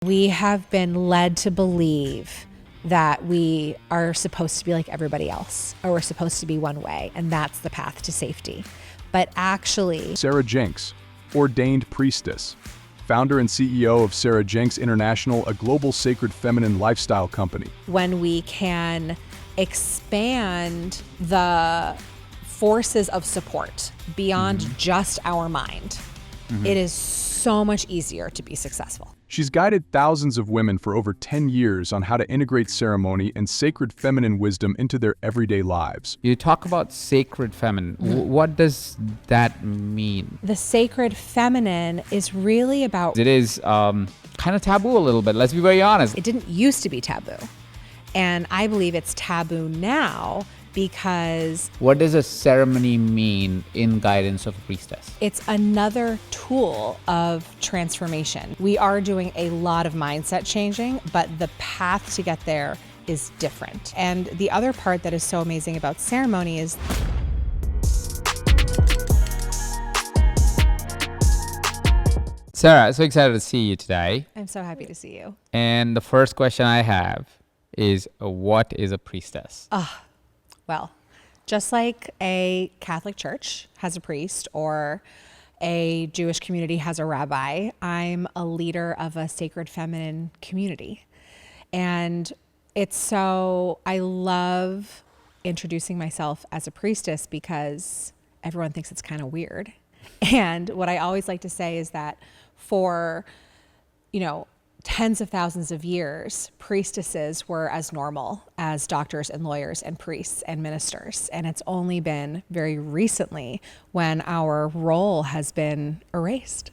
we have been led to believe that we are supposed to be like everybody else, or we're supposed to be one way, and that's the path to safety. But actually, Sarah Jenks, ordained priestess, founder and CEO of Sarah Jenks International, a global sacred feminine lifestyle company. when we can expand the forces of support beyond just our mind, it is so much easier to be successful. She's guided thousands of women for over 10 years on how to integrate ceremony and sacred feminine wisdom into their everyday lives. You talk about sacred feminine. What does that mean? The sacred feminine is really about, It is kind of taboo a little bit. Let's be very honest. it didn't used to be taboo. And I believe it's taboo now because What does a ceremony mean in guidance of a priestess? it's another tool of transformation. We are doing a lot of mindset changing, but the path to get there is different. And the other part that is so amazing about ceremony is Sarah, so excited to see you today. I'm so happy to see you. And the first question I have is, what is a priestess? Well, just like a Catholic church has a priest or a Jewish community has a rabbi, I'm a leader of a sacred feminine community. And I love introducing myself as a priestess because everyone thinks it's kind of weird. And what I always like to say is that for, tens of thousands of years, priestesses were as normal as doctors and lawyers and priests and ministers. And it's only been very recently when our role has been erased.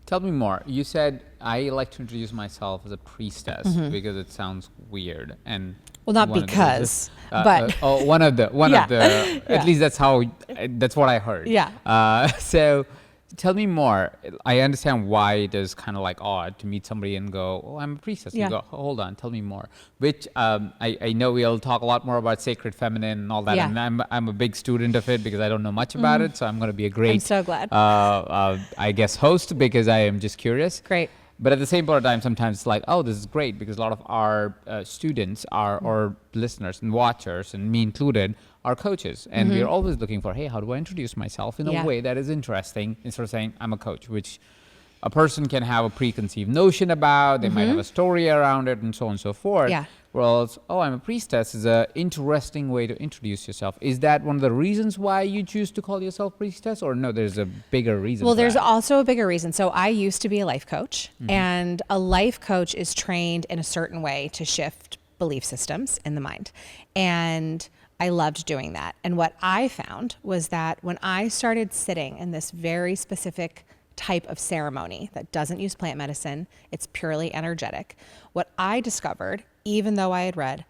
Tell me more. You said I like to introduce myself as a priestess because it sounds weird. And Well, not one of the because, reasons- but one of the Yeah. at least that's what I heard. Yeah. So tell me more. I understand why it is kind of like odd to meet somebody and go, "Oh, I'm a priestess." Yeah. You go, "Hold on, tell me more." Which I know we'll talk a lot more about sacred feminine and all that. Yeah. And I'm a big student of it because I don't know much about it. So I'm going to be a great, I'm so glad. I guess, host because I am just curious. Great. But at the same point of time, sometimes it's like, oh, this is great because a lot of our students are, or listeners and watchers, and me included, are coaches. And we're always looking for, hey, how do I introduce myself in a Yeah. way that is interesting instead of saying I'm a coach, which a person can have a preconceived notion about. They might have a story around it and so on and so forth. Yeah. Whereas, oh, I'm a priestess is an interesting way to introduce yourself. Is that one of the reasons why you choose to call yourself priestess? Or no, there's a bigger reason Well, for there's that? also a bigger reason. So I used to be a life coach, and a life coach is trained in a certain way to shift belief systems in the mind. And I loved doing that. And what I found was that when I started sitting in this very specific type of ceremony that doesn't use plant medicine, it's purely energetic, what I discovered, even though I had read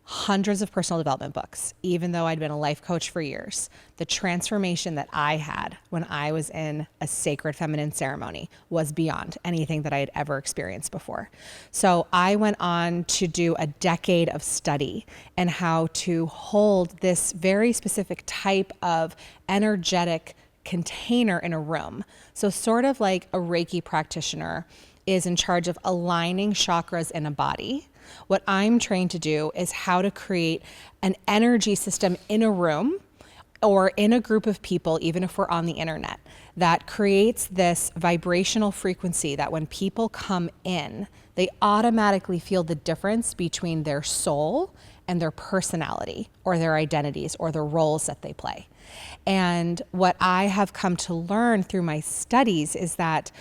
hundreds of personal development books, even though I'd been a life coach for years, the transformation that I had when I was in a sacred feminine ceremony was beyond anything that I had ever experienced before. So I went on to do a decade of study and how to hold this very specific type of energetic container in a room. So sort of like a Reiki practitioner is in charge of aligning chakras in a body. What I'm trained to do is how to create an energy system in a room or in a group of people, even if we're on the internet, that creates this vibrational frequency that when people come in, they automatically feel the difference between their soul and their personality or their identities or the roles that they play. And what I have come to learn through my studies is that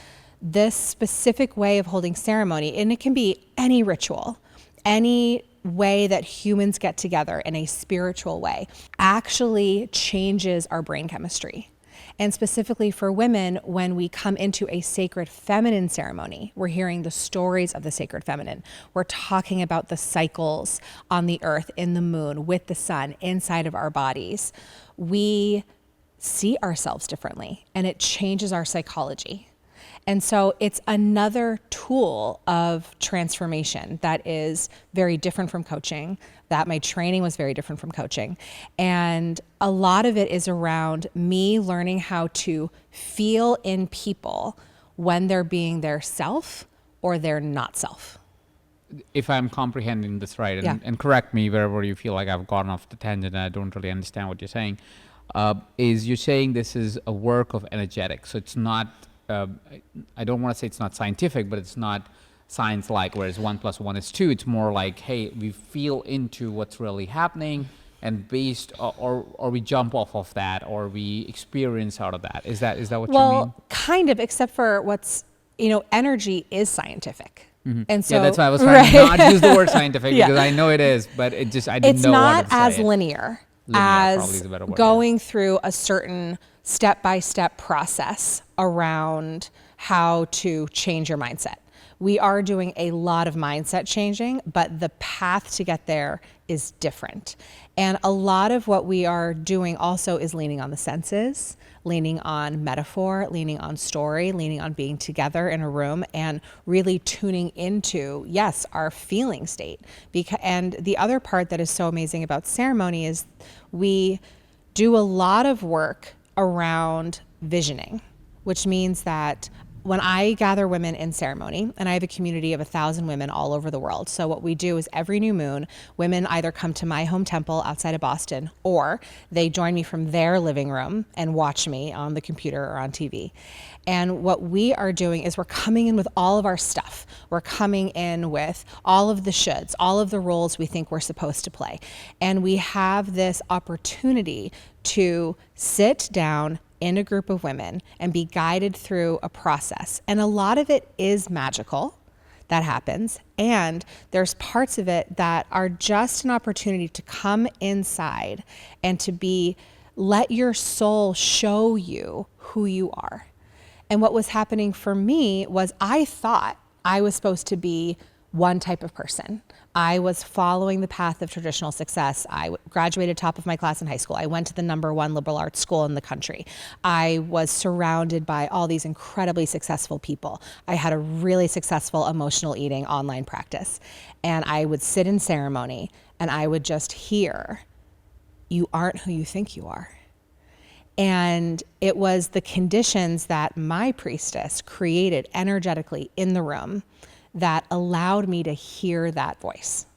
this specific way of holding ceremony, and it can be any ritual, any way that humans get together in a spiritual way, actually changes our brain chemistry. And specifically for women, when we come into a sacred feminine ceremony, we're hearing the stories of the sacred feminine. We're talking about the cycles on the earth, in the moon, with the sun, inside of our bodies. We see ourselves differently, and it changes our psychology. And so it's another tool of transformation that is very different from coaching, that my training was very different from coaching. And a lot of it is around me learning how to feel in people when they're being their self or their not self. If I'm comprehending this right, and, Yeah. and correct me wherever you feel like I've gone off the tangent and I don't really understand what you're saying, is you're saying this is a work of energetics. So it's not, I don't want to say it's not scientific, but it's not science-like, whereas 1 + 1 is 2. It's more like, hey, we feel into what's really happening, and based, or we jump off of that, or we experience out of that. Is that what you mean? Well, kind of, except for what's, energy is scientific. And so, Yeah, that's why I was trying to not use the word scientific, Yeah. because I know it is, but I didn't It's know not what to as say. linear Probably is as a better word, going through a certain step-by-step process around how to change your mindset. We are doing a lot of mindset changing, but the path to get there is different. And a lot of what we are doing also is leaning on the senses, leaning on metaphor, leaning on story, leaning on being together in a room, and really tuning into, yes, our feeling state. And the other part that is so amazing about ceremony is we do a lot of work around visioning, which means that when I gather women in ceremony, and I have a community of 1,000 women all over the world. So what we do is every new moon, women either come to my home temple outside of Boston, or they join me from their living room and watch me on the computer or on TV. And what we are doing is we're coming in with all of our stuff. We're coming in with all of the shoulds, all of the roles we think we're supposed to play. And we have this opportunity to sit down in a group of women and be guided through a process. And a lot of it is magical that happens. And there's parts of it that are just an opportunity to come inside and to let your soul show you who you are. And what was happening for me was I thought I was supposed to be one type of person. I was following the path of traditional success. I graduated top of my class in high school. I went to the #1 liberal arts school in the country. I was surrounded by all these incredibly successful people. I had a really successful emotional eating online practice. And I would sit in ceremony and I would just hear, you aren't who you think you are. And it was the conditions that my priestess created energetically in the room that allowed me to hear that voice.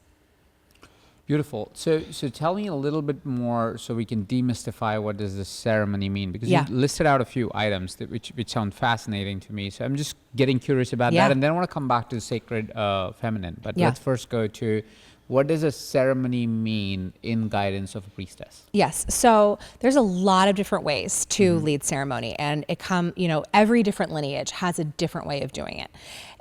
Beautiful. So tell me a little bit more so we can demystify what does this ceremony mean, because Yeah. you listed out a few items which sound fascinating to me. So I'm just getting curious about Yeah. that, and then I want to come back to the sacred feminine. But Yeah. let's first go to, what does a ceremony mean in guidance of a priestess? Yes. So there's a lot of different ways to lead ceremony, and every different lineage has a different way of doing it.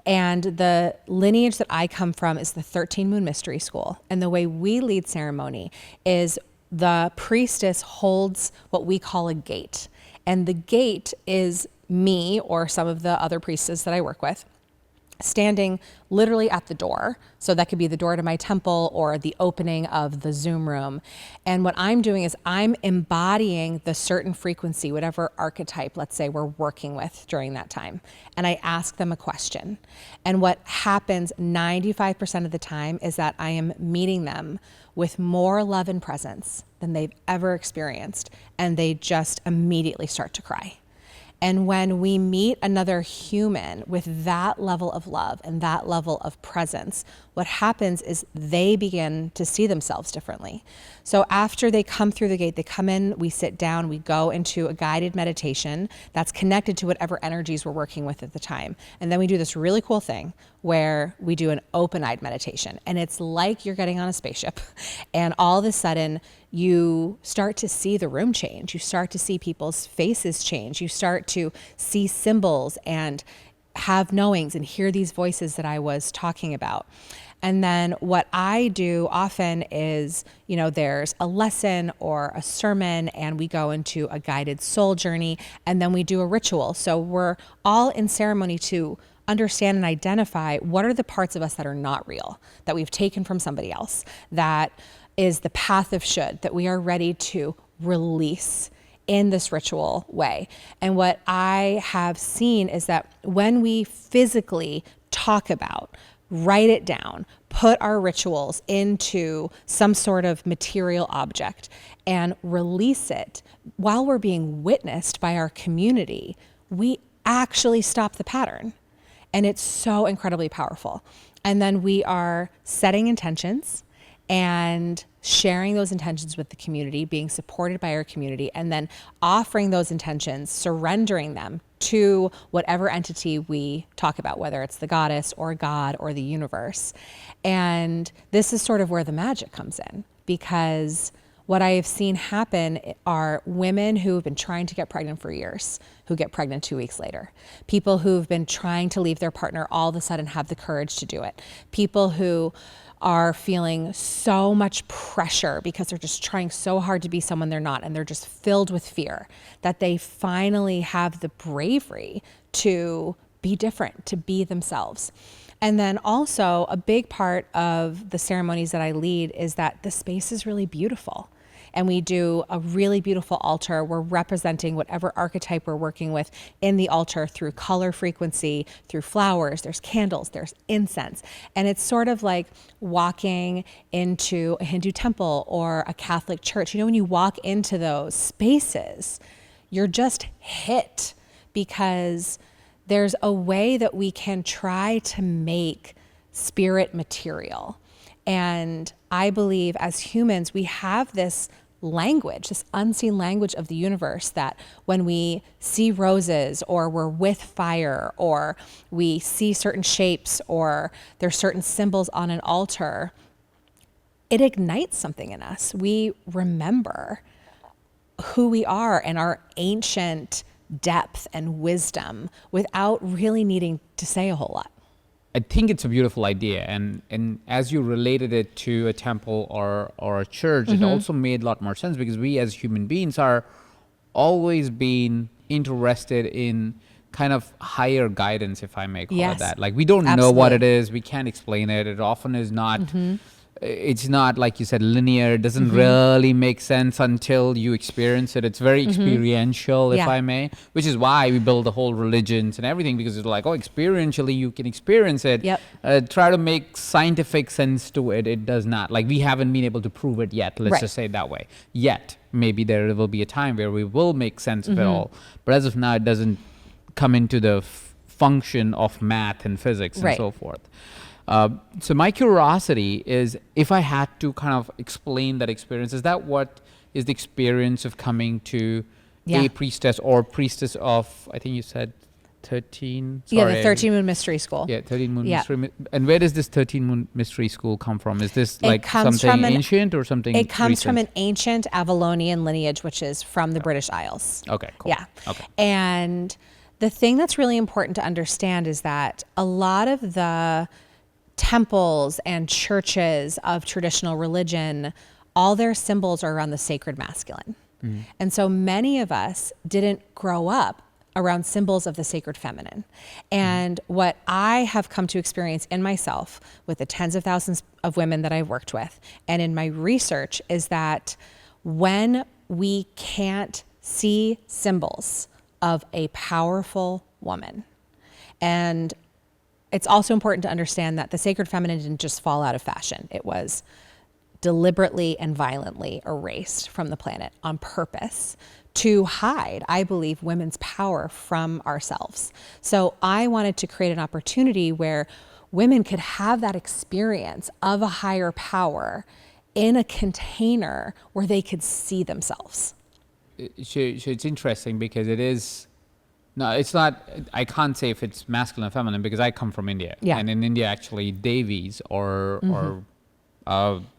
And the lineage that I come from is the 13 Moon Mystery School. And the way we lead ceremony is the priestess holds what we call a gate. And the gate is me or some of the other priestesses that I work with standing literally at the door. So that could be the door to my temple or the opening of the Zoom room. And what I'm doing is I'm embodying the certain frequency, whatever archetype, let's say, we're working with during that time. And I ask them a question. And what happens 95% of the time is that I am meeting them with more love and presence than they've ever experienced. And they just immediately start to cry. And when we meet another human with that level of love and that level of presence, what happens is they begin to see themselves differently. So after they come through the gate, they come in, we sit down, we go into a guided meditation that's connected to whatever energies we're working with at the time. And then we do this really cool thing where we do an open-eyed meditation. And it's like you're getting on a spaceship. And all of a sudden, you start to see the room change. You start to see people's faces change. You start to see symbols and have knowings and hear these voices that I was talking about. And then what I do often is, there's a lesson or a sermon, and we go into a guided soul journey, and then we do a ritual. So we're all in ceremony to understand and identify what are the parts of us that are not real, that we've taken from somebody else, that is the path of should, that we are ready to release in this ritual way. And what I have seen is that when we physically talk about, write it down, put our rituals into some sort of material object and release it while we're being witnessed by our community, we actually stop the pattern. And it's so incredibly powerful. And then we are setting intentions and sharing those intentions with the community, being supported by our community, and then offering those intentions, surrendering them to whatever entity we talk about, whether it's the goddess or God or the universe. And this is sort of where the magic comes in, because what I have seen happen are women who have been trying to get pregnant for years, who get pregnant 2 weeks later. People who've been trying to leave their partner all of a sudden have the courage to do it. People who are feeling so much pressure because they're just trying so hard to be someone they're not, and they're just filled with fear, that they finally have the bravery to be different, to be themselves. And then also a big part of the ceremonies that I lead is that the space is really beautiful. And we do a really beautiful altar. We're representing whatever archetype we're working with in the altar through color frequency, through flowers, there's candles, there's incense. And it's sort of like walking into a Hindu temple or a Catholic church. You know, when you walk into those spaces, you're just hit, because there's a way that we can try to make spirit material. And I believe as humans, we have this language, this unseen language of the universe, that when we see roses, or we're with fire, or we see certain shapes, or there's certain symbols on an altar, it ignites something in us. We remember who we are and our ancient depth and wisdom without really needing to say a whole lot. I think it's a beautiful idea, and as you related it to a temple or a church, it also made a lot more sense, because we as human beings are always being interested in kind of higher guidance, if I may call it that. Like, we don't know what it is, we can't explain it. It often is not. It's not, like you said, linear. It doesn't really make sense until you experience it. It's very experiential, if I may, which is why we build the whole religions and everything, because it's like, oh, experientially you can experience it. Try to make scientific sense to it. It does not. Like, we haven't been able to prove it yet. Let's just say it that way. Yet. Maybe there will be a time where we will make sense of it all. But as of now, it doesn't come into the function of math and physics and so forth. So my curiosity is, if I had to kind of explain that experience, is that what is the experience of coming to a priestess or priestess of, I think you said 13? Sorry. Yeah, the 13 Moon Mystery School. Yeah, 13 Moon Mystery. And where does this 13 Moon Mystery School come from? Is this like something ancient or something It comes recent? from an ancient Avalonian lineage, which is from the British Isles. Okay, cool. Yeah. Okay. And the thing that's really important to understand is that a lot of the temples and churches of traditional religion, all their symbols are around the sacred masculine. And so many of us didn't grow up around symbols of the sacred feminine. And what I have come to experience in myself with the tens of thousands of women that I've worked with and in my research is that when we can't see symbols of a powerful woman, and it's also important to understand that the sacred feminine didn't just fall out of fashion. It was deliberately and violently erased from the planet on purpose to hide, I believe, women's power from ourselves. So I wanted to create an opportunity where women could have that experience of a higher power in a container where they could see themselves. So it's interesting, because it is. No, it's not. I can't say if it's masculine or feminine, because I come from India. Yeah. And in India, actually, devis or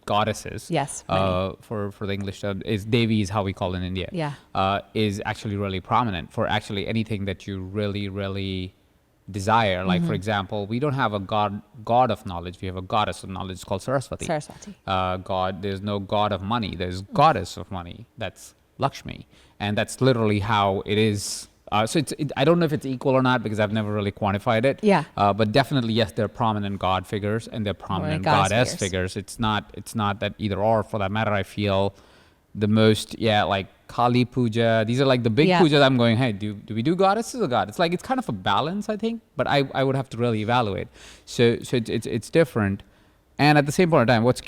goddesses. Yes. For the English term, is Devi is how we call it in India. Yeah. Is actually really prominent for actually anything that you really, really desire. Like, for example, we don't have a god of knowledge. We have a goddess of knowledge called Saraswati. God. There's no god of money. There's goddess of money. That's Lakshmi, and that's literally how it is. So I don't know if it's equal or not, because I've never really quantified it. Yeah. But definitely, yes, they're prominent god figures and they're prominent goddess figures. It's not that either or. For that matter, I feel the most, like Kali Puja. These are like the big pujas. I'm going, hey, do we do goddesses or god? It's like, it's kind of a balance, I think. But I would have to really evaluate. So it's different. And at the same point in time, what's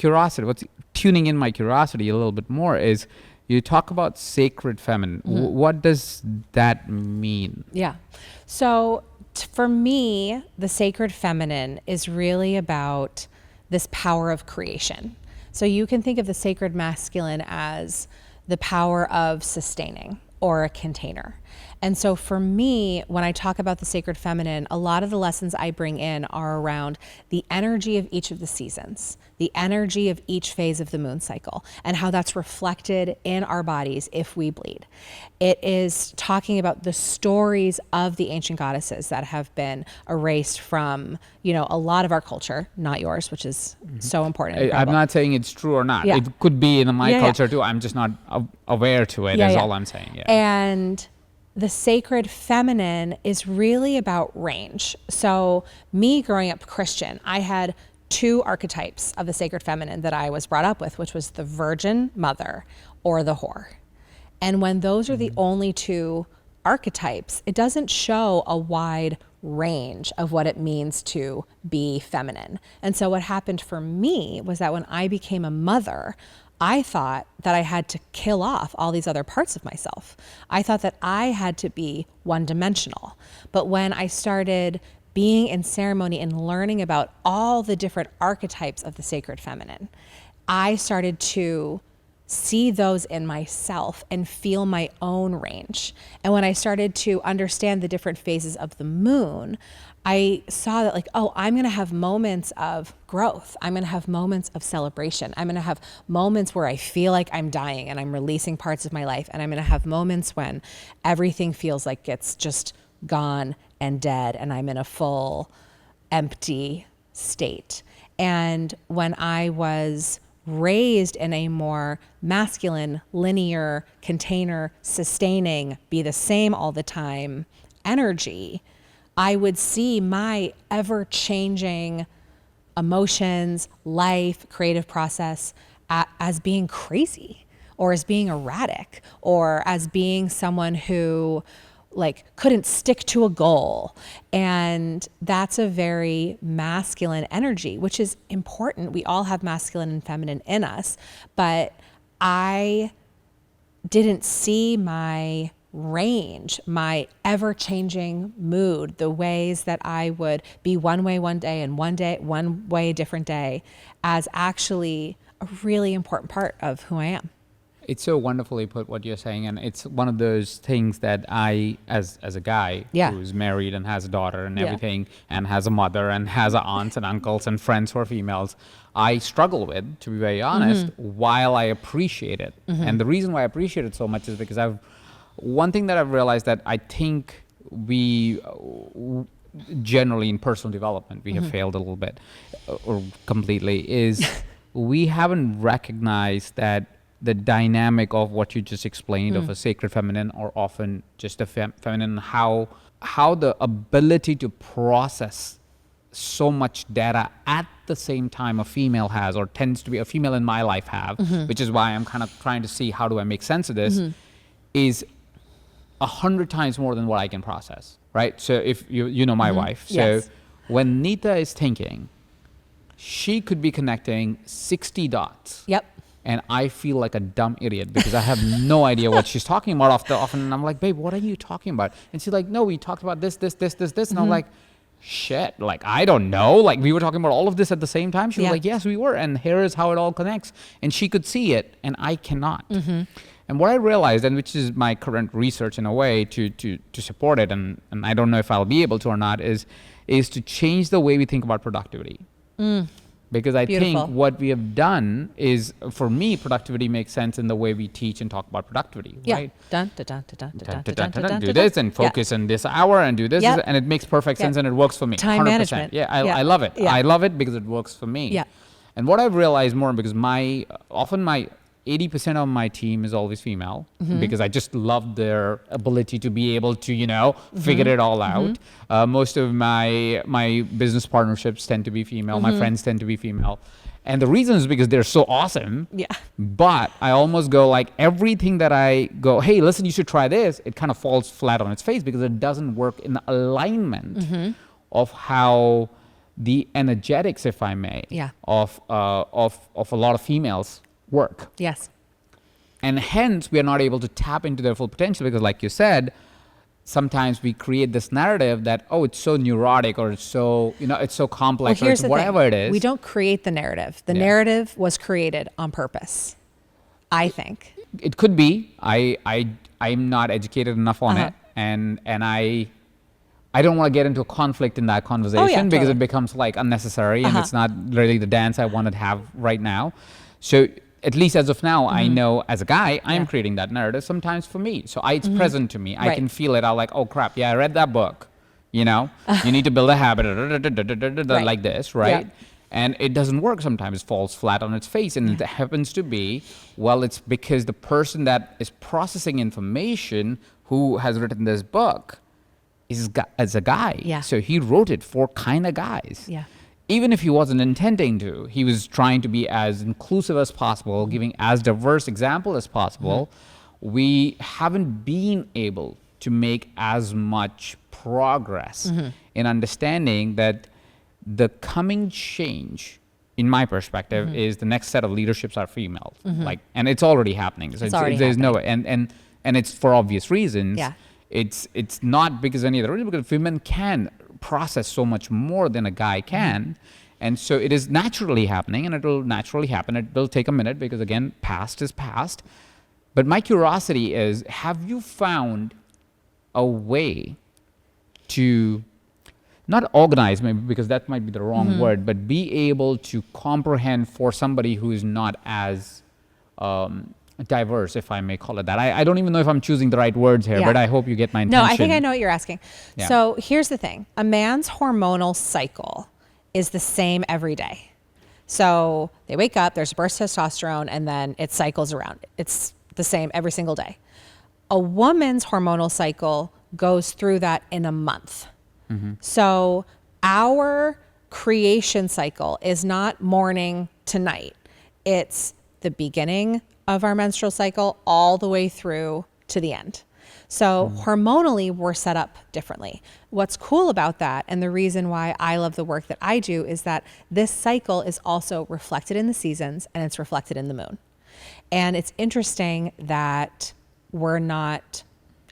tuning in my curiosity a little bit more is, you talk about sacred feminine. What does that mean? Yeah. So For me, the sacred feminine is really about this power of creation. So you can think of the sacred masculine as the power of sustaining or a container. And so for me, when I talk about the sacred feminine, a lot of the lessons I bring in are around the energy of each of the seasons, the energy of each phase of the moon cycle, and how that's reflected in our bodies if we bleed. It is talking about the stories of the ancient goddesses that have been erased from, a lot of our culture, not yours, which is so important. And I'm incredible. not saying it's true or not. Yeah. It could be in my Yeah, yeah. culture too. I'm just not aware to it. Is all I'm saying. Yeah. And the sacred feminine is really about range. So me growing up Christian, I had 2 archetypes of the sacred feminine that I was brought up with, which was the virgin mother or the whore. And when those are the only 2 archetypes, it doesn't show a wide range of what it means to be feminine. And so what happened for me was that when I became a mother, I thought that I had to kill off all these other parts of myself. I thought that I had to be one-dimensional. But when I started being in ceremony and learning about all the different archetypes of the sacred feminine, I started to see those in myself and feel my own range. And when I started to understand the different phases of the moon, I saw that I'm going to have moments of growth. I'm going to have moments of celebration. I'm going to have moments where I feel like I'm dying and I'm releasing parts of my life. And I'm going to have moments when everything feels like it's just gone and dead and I'm in a full empty state. And when I was raised in a more masculine, linear, container, sustaining, be the same all the time energy, I would see my ever-changing emotions, life, creative process as being crazy or as being erratic or as being someone who couldn't stick to a goal. And that's a very masculine energy, which is important. We all have masculine and feminine in us, but I didn't see my range, my ever-changing mood, the ways that I would be one way one day and one way a different day, as actually a really important part of who I am. It's so wonderfully put what you're saying, and it's one of those things that I, as a guy who's married and has a daughter and everything, and has a mother and has aunts and uncles and friends who are females, I struggle with, to be very honest, while I appreciate it. And the reason why I appreciate it so much is because one thing that I've realized that I think we generally in personal development, we have failed a little bit or completely, is we haven't recognized that the dynamic of what you just explained of a sacred feminine or often just a feminine, how the ability to process so much data at the same time a female has or tends to be a female in my life have, which is why I'm kind of trying to see how do I make sense of this, is 100 times more than what I can process, right? So if you know my wife, so when Nita is thinking, she could be connecting 60 dots. Yep. And I feel like a dumb idiot because I have no idea what she's talking about often. And I'm like, babe, what are you talking about? And she's like, no, we talked about this. And I'm like, shit, I don't know. We were talking about all of this at the same time. She was like, yes, we were. And here is how it all connects. And she could see it and I cannot. And what I realized, and which is my current research in a way to support it, and I don't know if I'll be able to or not, is to change the way we think about productivity. Because I think what we have done is, for me, productivity makes sense in the way we teach and talk about productivity, right? Do this and focus in this hour and do this, and it makes perfect sense and it works for me. Time 100%. management. I love it. I love it because it works for me. Yeah. And what I've realized more, because often my 80% of my team is always female because I just love their ability to be able to, figure it all out. Most of my business partnerships tend to be female. My friends tend to be female. And the reason is because they're so awesome. Yeah. But I almost go everything that I go, hey, listen, you should try this. It kind of falls flat on its face because it doesn't work in the alignment of how the energetics, if I may, of a lot of females work. Yes. And hence we are not able to tap into their full potential because, like you said, sometimes we create this narrative that, oh, it's so neurotic, or it's so, it's so complex, or it's whatever it is. We don't create the narrative. The narrative was created on purpose, I think. It could be. I'm not educated enough on it, and I don't want to get into a conflict in that conversation because it becomes like unnecessary, and it's not really the dance I want to have right now. So at least as of now, I know as a guy, I am creating that narrative sometimes for me. So it's present to me. I can feel it. I'm like, oh crap, yeah, I read that book. You need to build a habit like this, right? Yeah. And it doesn't work sometimes. It falls flat on its face. And it happens to be, well, it's because the person that is processing information who has written this book is a guy. Yeah. So he wrote it for kind of guys. Yeah. Even if he wasn't intending to, he was trying to be as inclusive as possible, giving as diverse example as possible. We haven't been able to make as much progress in understanding that the coming change, in my perspective, is the next set of leaderships are female. And it's already happening. So there's no way, and it's for obvious reasons. Yeah. It's not because any other reason, because women can process so much more than a guy can. And so it is naturally happening, and it will naturally happen. It will take a minute because, again, past is past. But my curiosity is, have you found a way to not organize, maybe, because that might be the wrong word, but be able to comprehend for somebody who is not as diverse, if I may call it that. I don't even know if I'm choosing the right words here, but I hope you get my intention. No, I think I know what you're asking. Yeah. So here's the thing. A man's hormonal cycle is the same every day. So they wake up, there's a burst of testosterone, and then it cycles around. It's the same every single day. A woman's hormonal cycle goes through that in a month. So our creation cycle is not morning to night. It's the beginning of our menstrual cycle all the way through to the end. So hormonally, we're set up differently. What's cool about that, and the reason why I love the work that I do, is that this cycle is also reflected in the seasons, and it's reflected in the moon. And it's interesting that we're not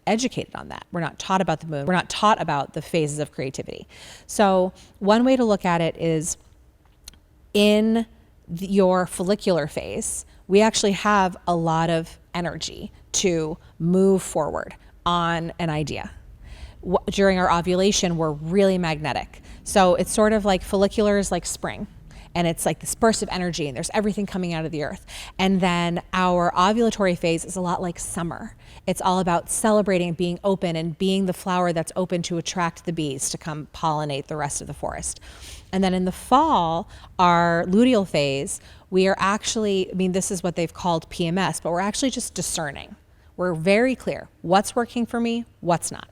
educated on that. We're not taught about the moon. We're not taught about the phases of creativity. So one way to look at it is, in your follicular phase, we actually have a lot of energy to move forward on an idea. During our ovulation, we're really magnetic. So it's sort of like follicular is like spring, and it's like this burst of energy, and there's everything coming out of the earth. And then our ovulatory phase is a lot like summer. It's all about celebrating, being open, and being the flower that's open to attract the bees to come pollinate the rest of the forest. And then in the fall, our luteal phase, we are actually, this is what they've called PMS, but we're actually just discerning. We're very clear what's working for me, what's not.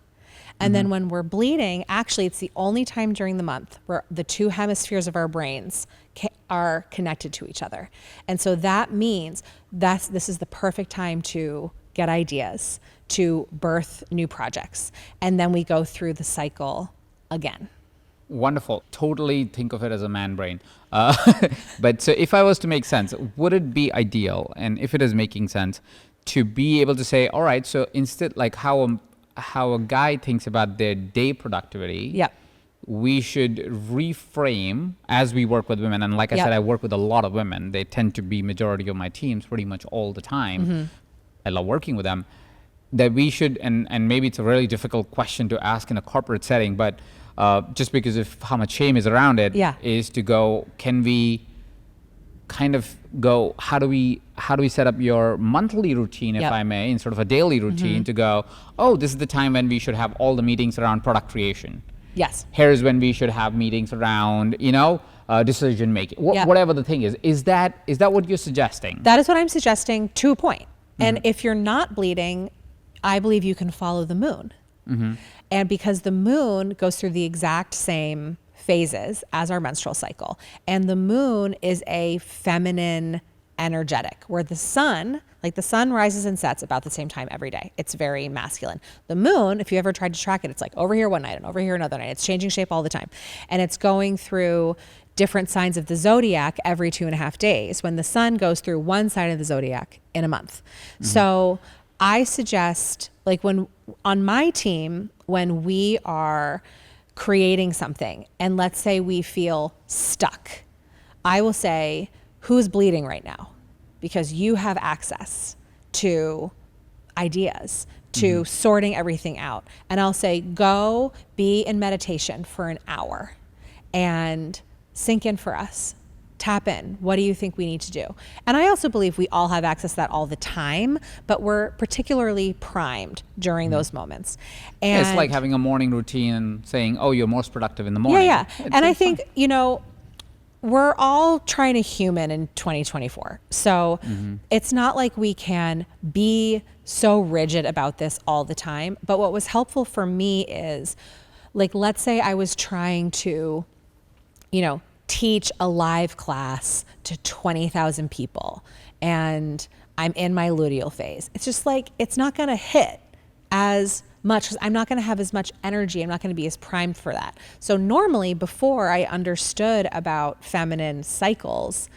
And then when we're bleeding, actually it's the only time during the month where the two hemispheres of our brains are connected to each other. And so that means this is the perfect time to get ideas, to birth new projects. And then we go through the cycle again. Wonderful. Totally think of it as a man brain. But so if I was to make sense, would it be ideal, and if it is making sense, to be able to say, all right, so instead, like how a guy thinks about their day productivity, we should reframe as we work with women. And like I said, I work with a lot of women. They tend to be majority of my teams pretty much all the time. I love working with them. That we should, and maybe it's a really difficult question to ask in a corporate setting, but just because of how much shame is around it, is to go, can we kind of go, how do we set up your monthly routine, if I may, in sort of a daily routine, to go, oh, this is the time when we should have all the meetings around product creation. Yes. Here's when we should have meetings around, decision making, whatever the thing is. Is that what you're suggesting? That is what I'm suggesting, to a point. And if you're not bleeding, I believe you can follow the moon. And because the moon goes through the exact same phases as our menstrual cycle, and the moon is a feminine energetic, where the sun rises and sets about the same time every day. It's very masculine. The moon, if you ever tried to track it, it's like over here one night and over here another night. It's changing shape all the time. And it's going through different signs of the zodiac every 2.5 days, when the sun goes through one sign of the zodiac in a month. So I suggest, like when on my team, when we are creating something and let's say we feel stuck, I will say, who's bleeding right now? Because you have access to ideas, to sorting everything out. And I'll say, go be in meditation for an hour and sink in for us. Tap in. What do you think we need to do? And I also believe we all have access to that all the time, but we're particularly primed during those moments. And It's like having a morning routine and saying, oh, you're most productive in the morning. yeah. It's And I fun. think, you know, we're all trying to human in 2024. So it's not like we can be so rigid about this all the time. But what was helpful for me is, like, let's say I was trying to, you know, teach a live class to 20,000 people and I'm in my luteal phase. It's just like, it's not going to hit as much because I'm not going to have as much energy. I'm not going to be as primed for that. So normally before I understood about feminine cycles,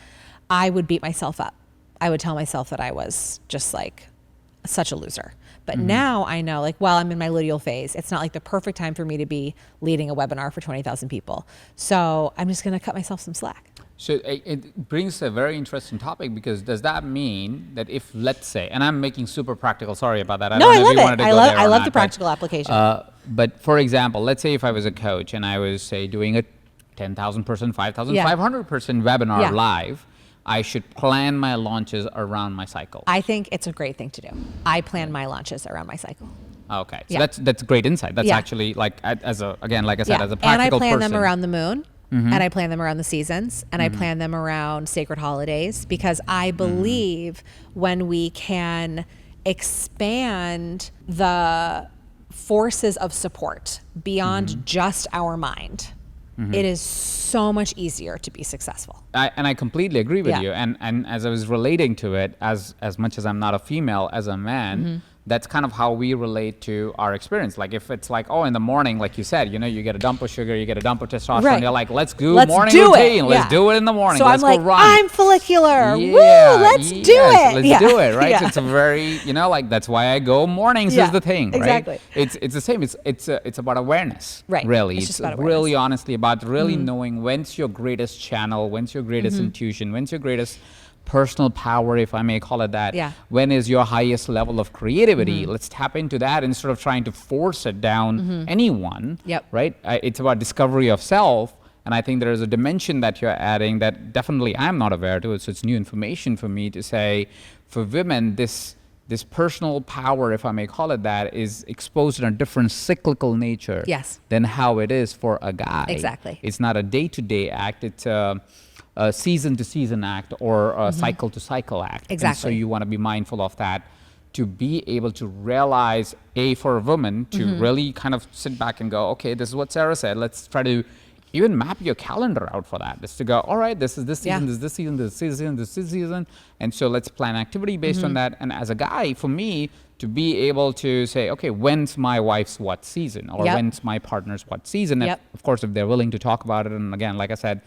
I would beat myself up. I would tell myself that I was just like such a loser. But now I know, like, well, I'm in my luteal phase. It's not like the perfect time for me to be leading a webinar for 20,000 people. So I'm just going to cut myself some slack. So it brings a very interesting topic, because does that mean that if, let's say, and I'm making super practical, sorry about that. No, I don't know if love you wanted it. to go there I or love not, the but, practical application. But for example, let's say if I was a coach and I was, say, doing a 10,000 person, 5,500 person webinar Yeah. live, I should plan my launches around my cycle. I think it's a great thing to do. I plan my launches around my cycle. Okay, so Yeah. that's great insight. That's Yeah. actually like, as a, again, like I said, as a And practical I plan person. them around the moon, and I plan them around the seasons, and I plan them around sacred holidays, because I believe when we can expand the forces of support beyond just our mind, it is so much easier to be successful. And I completely agree with Yeah. you. And as I was relating to it, as much as I'm not a female, as a man, that's kind of how we relate to our experience. Like if it's like, oh, in the morning, like you said, you know, you get a dump of sugar, you get a dump of testosterone, Right. you're like, let's do Let's morning do it. routine. Let's Yeah. do it in the morning. So Let's I'm like, go run. I'm follicular. Yeah, Woo, let's do yes, it. Let's Yeah. do it, right? Yeah. So it's a very, you know, like that's why I go mornings Yeah, is the thing, right? exactly. It's the same. It's about awareness, Right. really. It's It's just about really awareness. honestly about really knowing when's your greatest channel, when's your greatest intuition, when's your greatest personal power, if I may call it that. Yeah. When is your highest level of creativity? Let's tap into that instead of trying to force it down anyone. Yep. Right? It's about discovery of self. And I think there is a dimension that you're adding that definitely I'm not aware to. So it's new information for me to say, for women, this personal power, if I may call it that, is exposed in a different cyclical nature Yes. than how it is for a guy. Exactly. It's not a day-to-day act. It's a season-to-season act or a cycle-to-cycle act. And so Exactly. you want to be mindful of that, to be able to realize, for a woman, to really kind of sit back and go, okay, this is what Sarah said. Let's try to even map your calendar out for that. Just to go, all right, this is this season, Yeah. this is this season, this season, this season. And so let's plan activity based on that. And as a guy, for me, to be able to say, okay, when's my wife's what season? Or Yep. when's my partner's what season? Yep. Of course, if they're willing to talk about it. And again, like I said,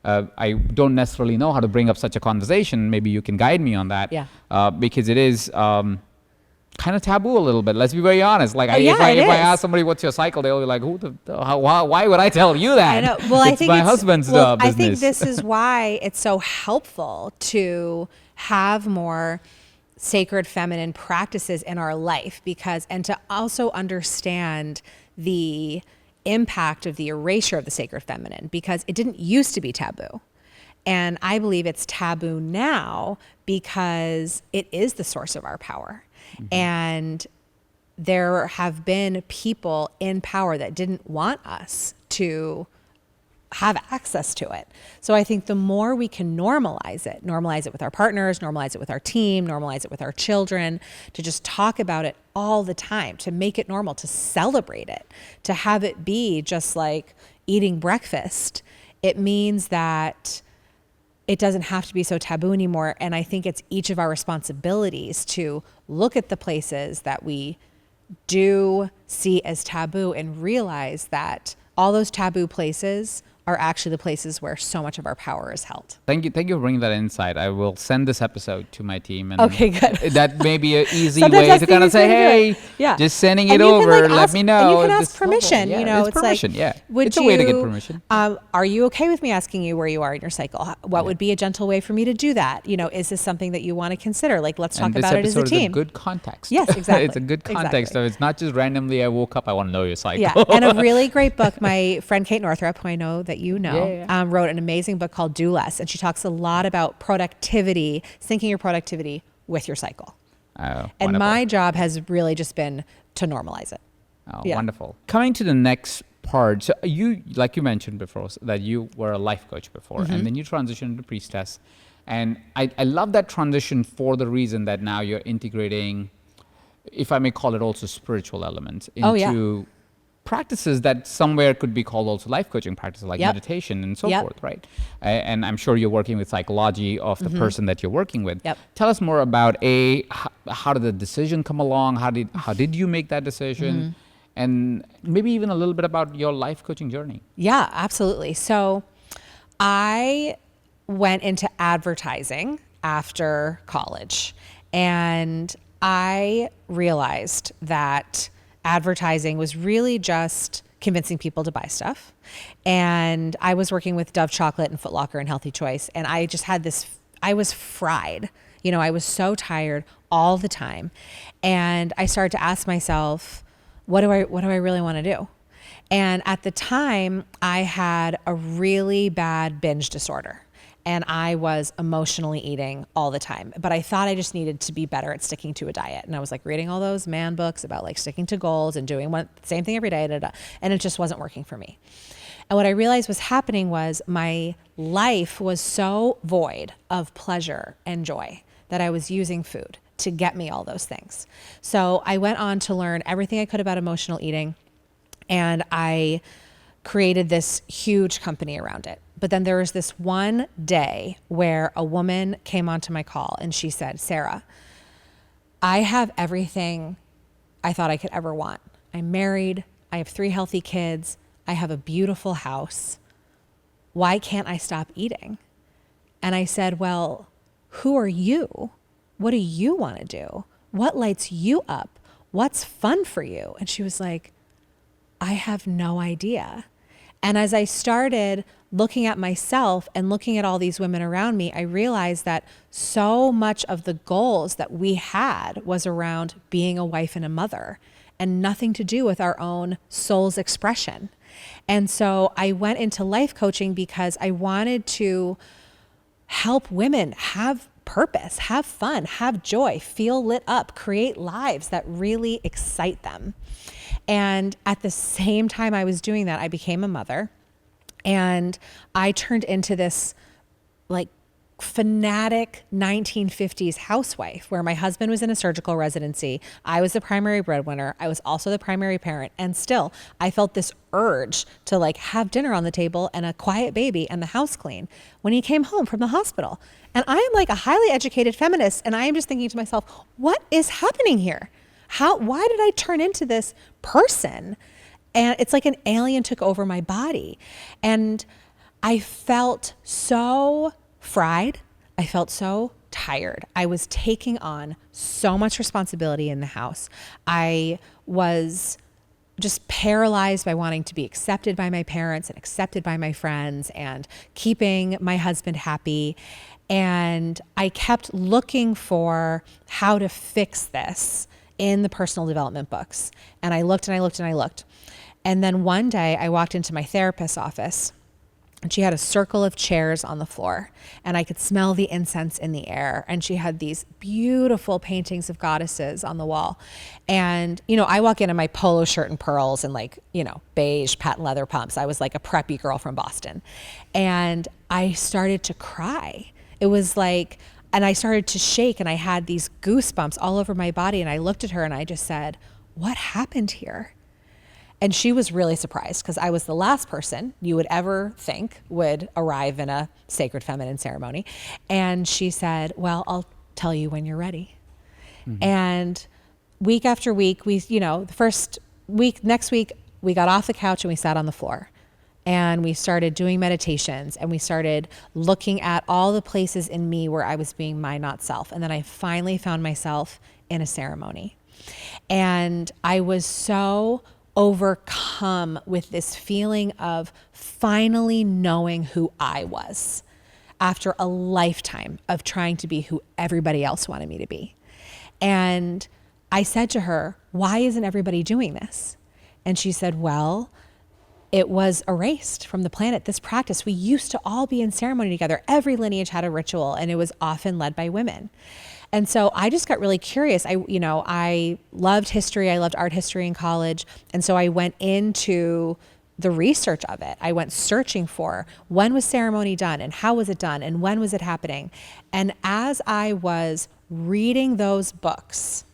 I don't necessarily know how to bring up such a conversation. Maybe you can guide me on that. Yeah. Because it is kind of taboo a little bit. Let's be very honest. Like Yeah, if I it is. ask somebody what's your cycle, they'll be like, why would I tell you that? I know. Well, I It's think my it's, husband's well, business. I think this is why it's so helpful to have more sacred feminine practices in our life, and to also understand the impact of the erasure of the sacred feminine, because it didn't used to be taboo. And I believe it's taboo now because it is the source of our power. And there have been people in power that didn't want us to have access to it. So I think the more we can normalize it with our partners, normalize it with our team, normalize it with our children, to just talk about it all the time, to make it normal, to celebrate it, to have it be just like eating breakfast, it means that it doesn't have to be so taboo anymore. And I think it's each of our responsibilities to look at the places that we do see as taboo and realize that all those taboo places are actually the places where so much of our power is held. Thank you for bringing that insight. I will send this episode to my team, and Okay, good. that may be an easy Sometimes way that's to the kind of easiest way say, to do it. hey, Yeah. just sending And it you can, over. like, Let ask- me know. And you can if ask this helpful. permission. Yeah, You know, it's permission. like, Yeah, would it's a you, way to get permission. Are you okay with me asking you where you are in your cycle? What would be a gentle way for me to do that? You know, is this something that you want to consider? Like, let's talk And this about it as a episode is team. a good context. Yes, exactly. It's a good context. Exactly. So it's not just randomly I woke up, I want to know your cycle. Yeah, and a really great book. My friend Kate Northrup, who I know that you know, Yeah. wrote an amazing book called Do Less, and she talks a lot about productivity, syncing your productivity with your cycle. Oh, And wonderful. my job has really just been to normalize it. Oh, Yeah. wonderful. Coming to the next part, so you, like you mentioned before, that you were a life coach before, Mm-hmm. and then you transitioned to priestess. And I love that transition for the reason that now you're integrating, if I may call it also spiritual elements, into Oh, yeah. practices that somewhere could be called also life coaching practices like Yep. meditation and so Yep. forth, right? And I'm sure you're working with psychology of the person that you're working with. Yep. Tell us more about how did the decision come along? How did you make that decision? And maybe even a little bit about your life coaching journey. Yeah, absolutely. So I went into advertising after college, and I realized that advertising was really just convincing people to buy stuff. And I was working with Dove Chocolate and Foot Locker and Healthy Choice, and I just had this, I was fried. You know, I was so tired all the time. And I started to ask myself, what do I really want to do? And at the time, I had a really bad binge disorder, and I was emotionally eating all the time. But I thought I just needed to be better at sticking to a diet. And I was like reading all those man books about like sticking to goals and doing same thing every day, and it just wasn't working for me. And what I realized was happening was my life was so void of pleasure and joy that I was using food to get me all those things. So I went on to learn everything I could about emotional eating, and I created this huge company around it. But then there was this one day where a woman came onto my call and she said, Sarah, I have everything I thought I could ever want. I'm married. I have 3 healthy kids. I have a beautiful house. Why can't I stop eating? And I said, well, who are you? What do you want to do? What lights you up? What's fun for you? And she was like, I have no idea. And as I started looking at myself and looking at all these women around me, I realized that so much of the goals that we had was around being a wife and a mother, and nothing to do with our own soul's expression. And so I went into life coaching because I wanted to help women have purpose, have fun, have joy, feel lit up, create lives that really excite them. And at the same time I was doing that, I became a mother, and I turned into this like fanatic 1950s housewife where my husband was in a surgical residency. I was the primary breadwinner. I was also the primary parent. And still I felt this urge to like have dinner on the table and a quiet baby and the house clean when he came home from the hospital. And I am like a highly educated feminist. And I am just thinking to myself, what is happening here? Why did I turn into this person? And it's like an alien took over my body. And I felt so fried. I felt so tired. I was taking on so much responsibility in the house. I was just paralyzed by wanting to be accepted by my parents and accepted by my friends and keeping my husband happy. And I kept looking for how to fix this in the personal development books. And I looked and I looked and I looked. And then one day I walked into my therapist's office, and she had a circle of chairs on the floor, and I could smell the incense in the air. And she had these beautiful paintings of goddesses on the wall. And, you know, I walk in my polo shirt and pearls and like, you know, beige patent leather pumps. I was like a preppy girl from Boston. And I started to cry. It was like, and I started to shake, and I had these goosebumps all over my body. And I looked at her and I just said, what happened here? And she was really surprised because I was the last person you would ever think would arrive in a sacred feminine ceremony. And she said, well, I'll tell you when you're ready. Mm-hmm. And week after week, the first week, next week, we got off the couch and we sat on the floor. and we started doing meditations, and we started looking at all the places in me where I was being my not self. And then I finally found myself in a ceremony. And I was so overcome with this feeling of finally knowing who I was after a lifetime of trying to be who everybody else wanted me to be. And I said to her, why isn't everybody doing this? And she said, well, it was erased from the planet. This practice, we used to all be in ceremony together. Every lineage had a ritual, and it was often led by women. And so I just got really curious. I loved history. I loved art history in college. And so I went into the research of it. I went searching for when was ceremony done and how was it done and when was it happening. And as I was reading those books,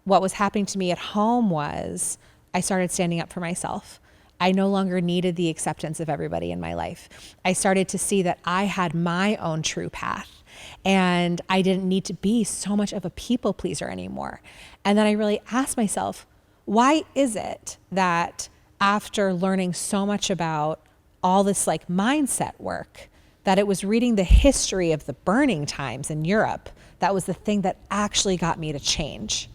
what was happening to me at home was I started standing up for myself. I no longer needed the acceptance of everybody in my life. I started to see that I had my own true path, and I didn't need to be so much of a people pleaser anymore. And then I really asked myself, why is it that after learning so much about all this like mindset work, that it was reading the history of the burning times in Europe that was the thing that actually got me to change?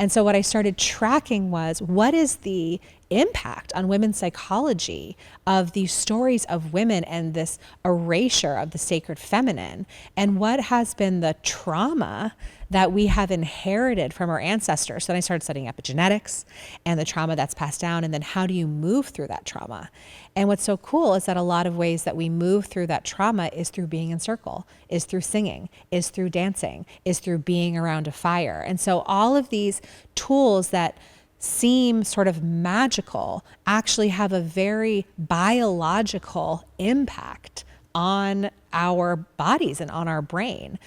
And so what I started tracking was, what is the impact on women's psychology of these stories of women and this erasure of the sacred feminine? And what has been the trauma that we have inherited from our ancestors? So then I started studying epigenetics and the trauma that's passed down, and then how do you move through that trauma? And what's so cool is that a lot of ways that we move through that trauma is through being in circle, is through singing, is through dancing, is through being around a fire. And so all of these tools that seem sort of magical actually have a very biological impact on our bodies and on our brain.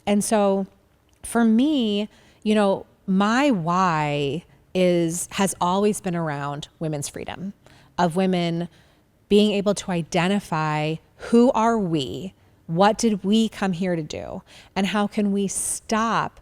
And so for me, my why has always been around women's freedom, of women being able to identify who are we, what did we come here to do, and how can we stop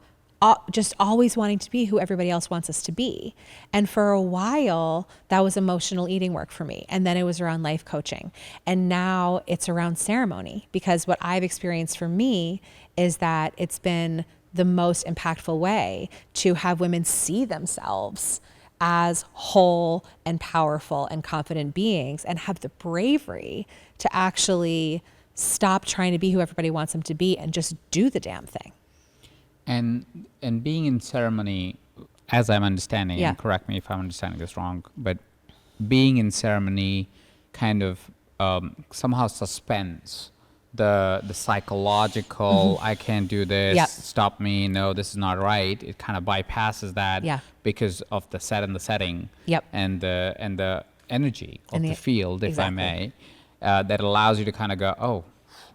just always wanting to be who everybody else wants us to be. And for a while, that was emotional eating work for me. And then it was around life coaching. And now it's around ceremony, because what I've experienced for me is that it's been the most impactful way to have women see themselves as whole and powerful and confident beings, and have the bravery to actually stop trying to be who everybody wants them to be and just do the damn thing. And being in ceremony, as I'm understanding, Yeah. and correct me if I'm understanding this wrong, but being in ceremony kind of somehow suspends the psychological, I can't do this, Yep. stop me, no, this is not right. It kind of bypasses that Yeah. because of the set and the setting, Yep. and the energy of And the field, if I exactly. may, that allows you to kind of go, oh,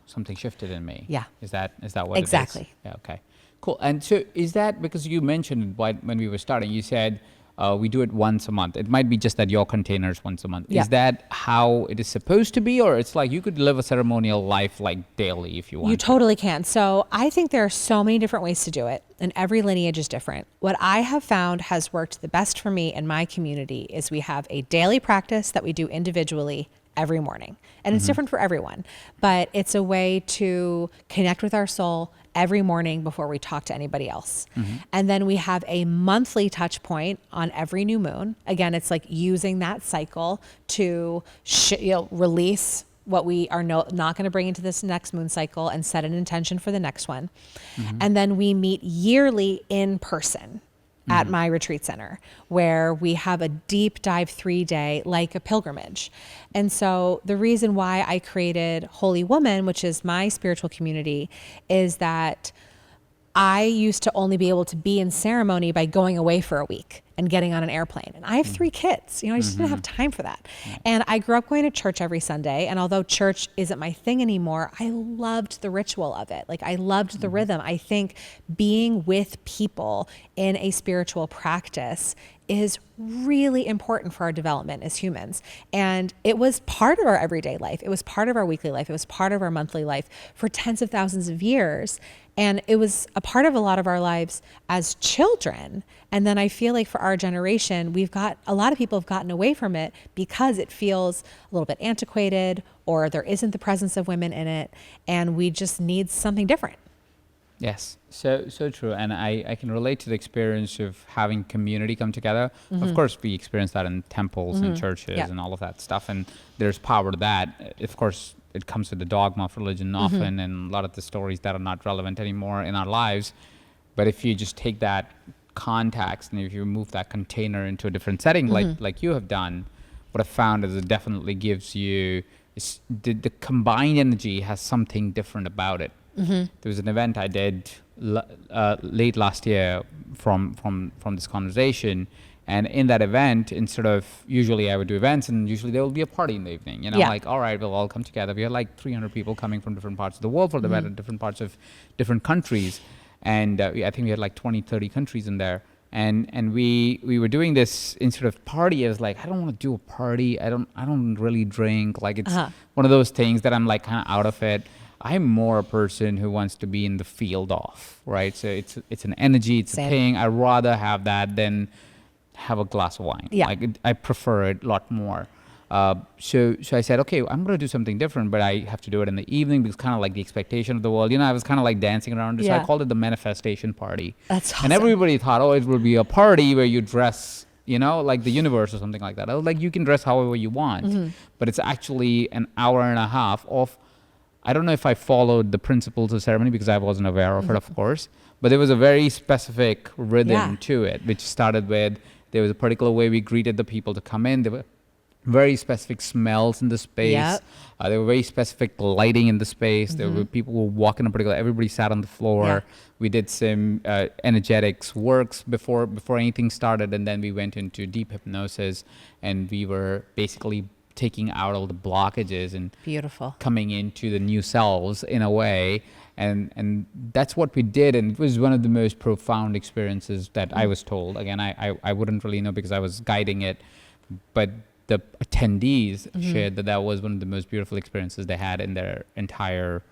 something shifted in me. Yeah. Is that what Exactly. it is? Yeah, okay. Cool. And so is that because you mentioned when we were starting, you said we do it once a month. It might be just at your containers once a month. Yeah. Is that how it is supposed to be? Or it's like you could live a ceremonial life like daily if you want You to? totally can. So I think there are so many different ways to do it, and every lineage is different. What I have found has worked the best for me and my community is we have a daily practice that we do individually every morning. And it's different for everyone, but it's a way to connect with our soul every morning before we talk to anybody else. And then we have a monthly touch point on every new moon. Again, it's like using that cycle to release what we are not going to bring into this next moon cycle and set an intention for the next one. And then we meet yearly in person at my retreat center, where we have a deep dive 3-day, like a pilgrimage. And so the reason why I created Holy Woman, which is my spiritual community, is that I used to only be able to be in ceremony by going away for a week and getting on an airplane. And I have 3 kids, I just didn't have time for that. And I grew up going to church every Sunday. And although church isn't my thing anymore, I loved the ritual of it. Like I loved the rhythm. I think being with people in a spiritual practice is really important for our development as humans. And it was part of our everyday life. It was part of our weekly life. It was part of our monthly life for tens of thousands of years. And it was a part of a lot of our lives as children. And then I feel like for our generation, a lot of people have gotten away from it because it feels a little bit antiquated, or there isn't the presence of women in it, and we just need something different. Yes, so true, and I can relate to the experience of having community come together. Of course, we experience that in temples and churches and all of that stuff, and there's power to that. Of course, it comes with the dogma of religion often, and a lot of the stories that are not relevant anymore in our lives. But if you just take that context and if you move that container into a different setting, like you have done, what I found is it definitely gives you the combined energy has something different about it. There was an event I did late last year from this conversation, and in that event, instead of usually I would do events, and usually there will be a party in the evening. Like, all right, we'll all come together. We had like 300 people coming from different parts of the world for the event, different parts of different countries, and I think we had like 20, 30 countries in there. And we were doing this instead of party. I was like, I don't want to do a party. I don't really drink. Like, it's one of those things that I'm like kind of out of it. I'm more a person who wants to be in the field off, right? So it's an energy, it's a thing. I'd rather have that than have a glass of wine. Yeah. Like, I prefer it a lot more. So I said, okay, I'm going to do something different, but I have to do it in the evening because kind of like the expectation of the world. I was kind of like dancing around it. So I called it the manifestation party. That's awesome. And everybody thought, oh, it will be a party where you dress, like the universe or something like that. I was like, you can dress however you want, but it's actually an hour and a half of, I don't know if I followed the principles of ceremony because I wasn't aware of it, of course, but there was a very specific rhythm to it, which started with, there was a particular way we greeted the people to come in. There were very specific smells in the space. There were very specific lighting in the space. There were people who were walking a particular, everybody sat on the floor. We did some energetics works before anything started, and then we went into deep hypnosis, and we were basically taking out all the blockages and beautiful coming into the new selves in a way. And that's what we did, and it was one of the most profound experiences that I was told. Again, I wouldn't really know because I was guiding it, but the attendees shared that was one of the most beautiful experiences they had in their entire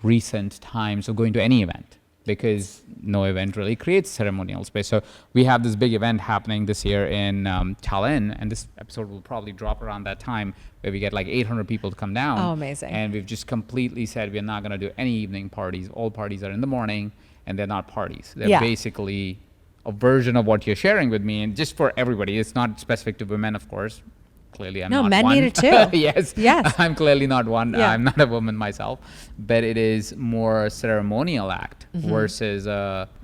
recent times of going to any event, because no event really creates ceremonial space. So we have this big event happening this year in Tallinn, and this episode will probably drop around that time, where we get like 800 people to come down. Oh, amazing. And we've just completely said we're not going to do any evening parties. All parties are in the morning, and they're not parties. They're basically a version of what you're sharing with me, and just for everybody. It's not specific to women, of course. Clearly, I'm not one. No, men need it too. Yes. I'm clearly not one. I'm not a woman myself, but it is more a ceremonial act versus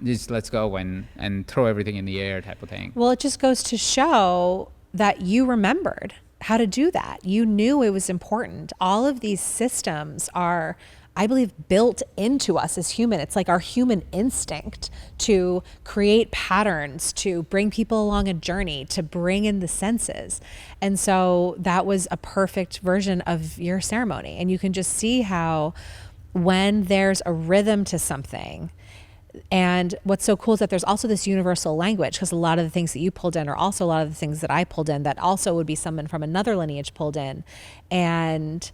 just let's go and throw everything in the air type of thing. Well, it just goes to show that you remembered how to do that. You knew it was important. All of these systems are, I believe, built into us as human. It's like our human instinct to create patterns, to bring people along a journey, to bring in the senses. And so that was a perfect version of your ceremony. And you can just see how when there's a rhythm to something, and what's so cool is that there's also this universal language, because a lot of the things that you pulled in are also a lot of the things that I pulled in that also would be someone from another lineage pulled in. And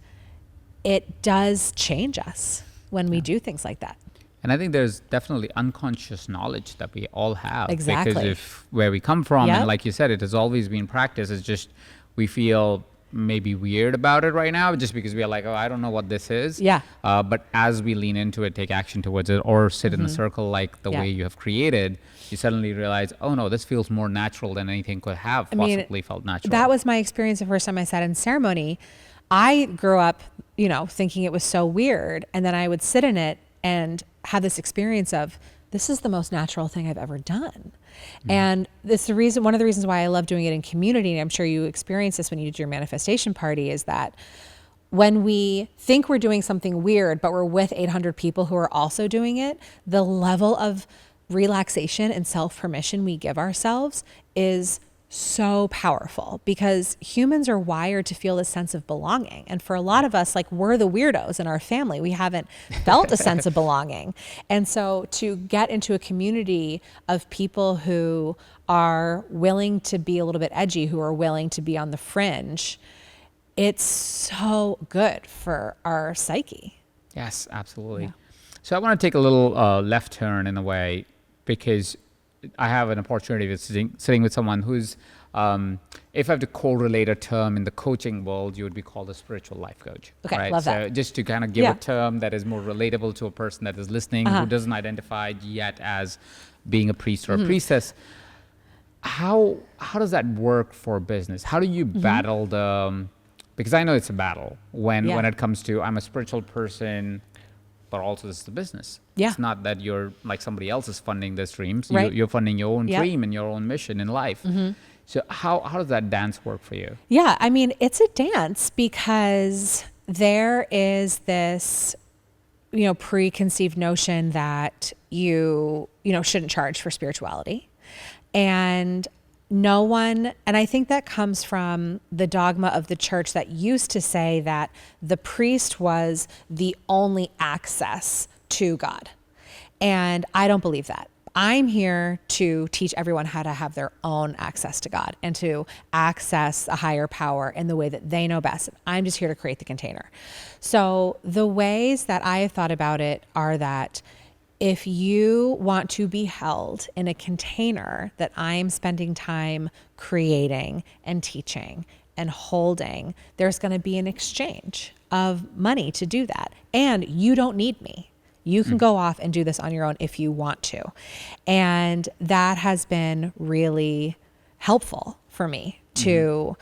it does change us when we do things like that. And I think there's definitely unconscious knowledge that we all have. Exactly. Because of where we come from, and like you said, it has always been practice. It's just we feel maybe weird about it right now, just because we are like, oh, I don't know what this is. But as we lean into it, take action towards it, or sit in a circle like the way you have created, you suddenly realize, oh no, this feels more natural than anything could have possibly felt natural. That was my experience the first time I sat in ceremony. I grew up, thinking it was so weird. And then I would sit in it and have this experience of, this is the most natural thing I've ever done. And it's one of the reasons why I love doing it in community. And I'm sure you experience this when you did your manifestation party, is that when we think we're doing something weird, but we're with 800 people who are also doing it, the level of relaxation and self-permission we give ourselves is so powerful, because humans are wired to feel this sense of belonging. And for a lot of us, like, we're the weirdos in our family. We haven't felt a sense of belonging. And so to get into a community of people who are willing to be a little bit edgy, who are willing to be on the fringe, it's so good for our psyche. Yes, absolutely. So I want to take a little left turn in a way, because I have an opportunity of sitting with someone who's, if I have to correlate a term in the coaching world, you would be called a spiritual life coach. Okay, right? love So that. just to kind of give Yeah. a term that is more relatable to a person that is listening, who doesn't identify yet as being a priest or a priestess. How does that work for business? How do you battle the, because I know it's a battle when Yeah. it comes to, I'm a spiritual person, but also this is the business. Yeah. It's not that you're like somebody else is funding these dreams. Right. You're funding your own Yep. dream and your own mission in life. So how does that dance work for you? Yeah, I mean, it's a dance because there is this, preconceived notion that you shouldn't charge for spirituality. And no one, and I think that comes from the dogma of the church that used to say that the priest was the only access to God. And I don't believe that. I'm here to teach everyone how to have their own access to God and to access a higher power in the way that they know best. I'm just here to create the container. So the ways that I have thought about it are that if you want to be held in a container that I'm spending time creating and teaching and holding, there's going to be an exchange of money to do that. And you don't need me. You can go off and do this on your own if you want to. And that has been really helpful for me to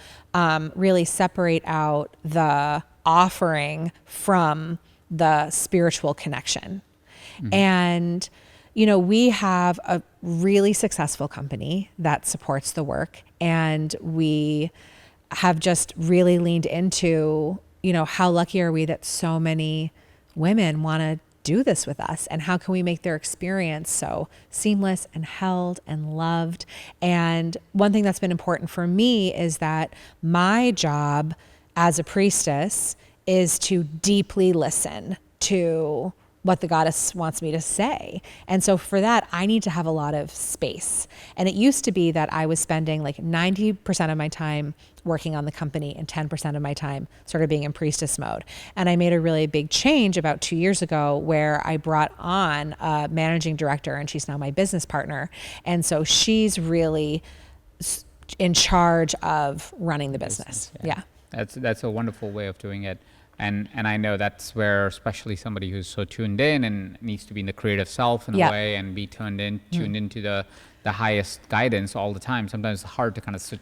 really separate out the offering from the spiritual connection. And, we have a really successful company that supports the work. And we have just really leaned into, how lucky are we that so many women want to do this with us, and how can we make their experience so seamless and held and loved. And one thing that's been important for me is that my job as a priestess is to deeply listen to what the goddess wants me to say. And so for that, I need to have a lot of space. And it used to be that I was spending like 90% of my time working on the company and 10% of my time sort of being in priestess mode. And I made a really big change about 2 years ago where I brought on a managing director, and she's now my business partner. And so she's really in charge of running the business. Yeah. That's a wonderful way of doing it. And I know that's where, especially somebody who's so tuned in and needs to be in the creative self in a way and be tuned into the highest guidance all the time. Sometimes it's hard to kind of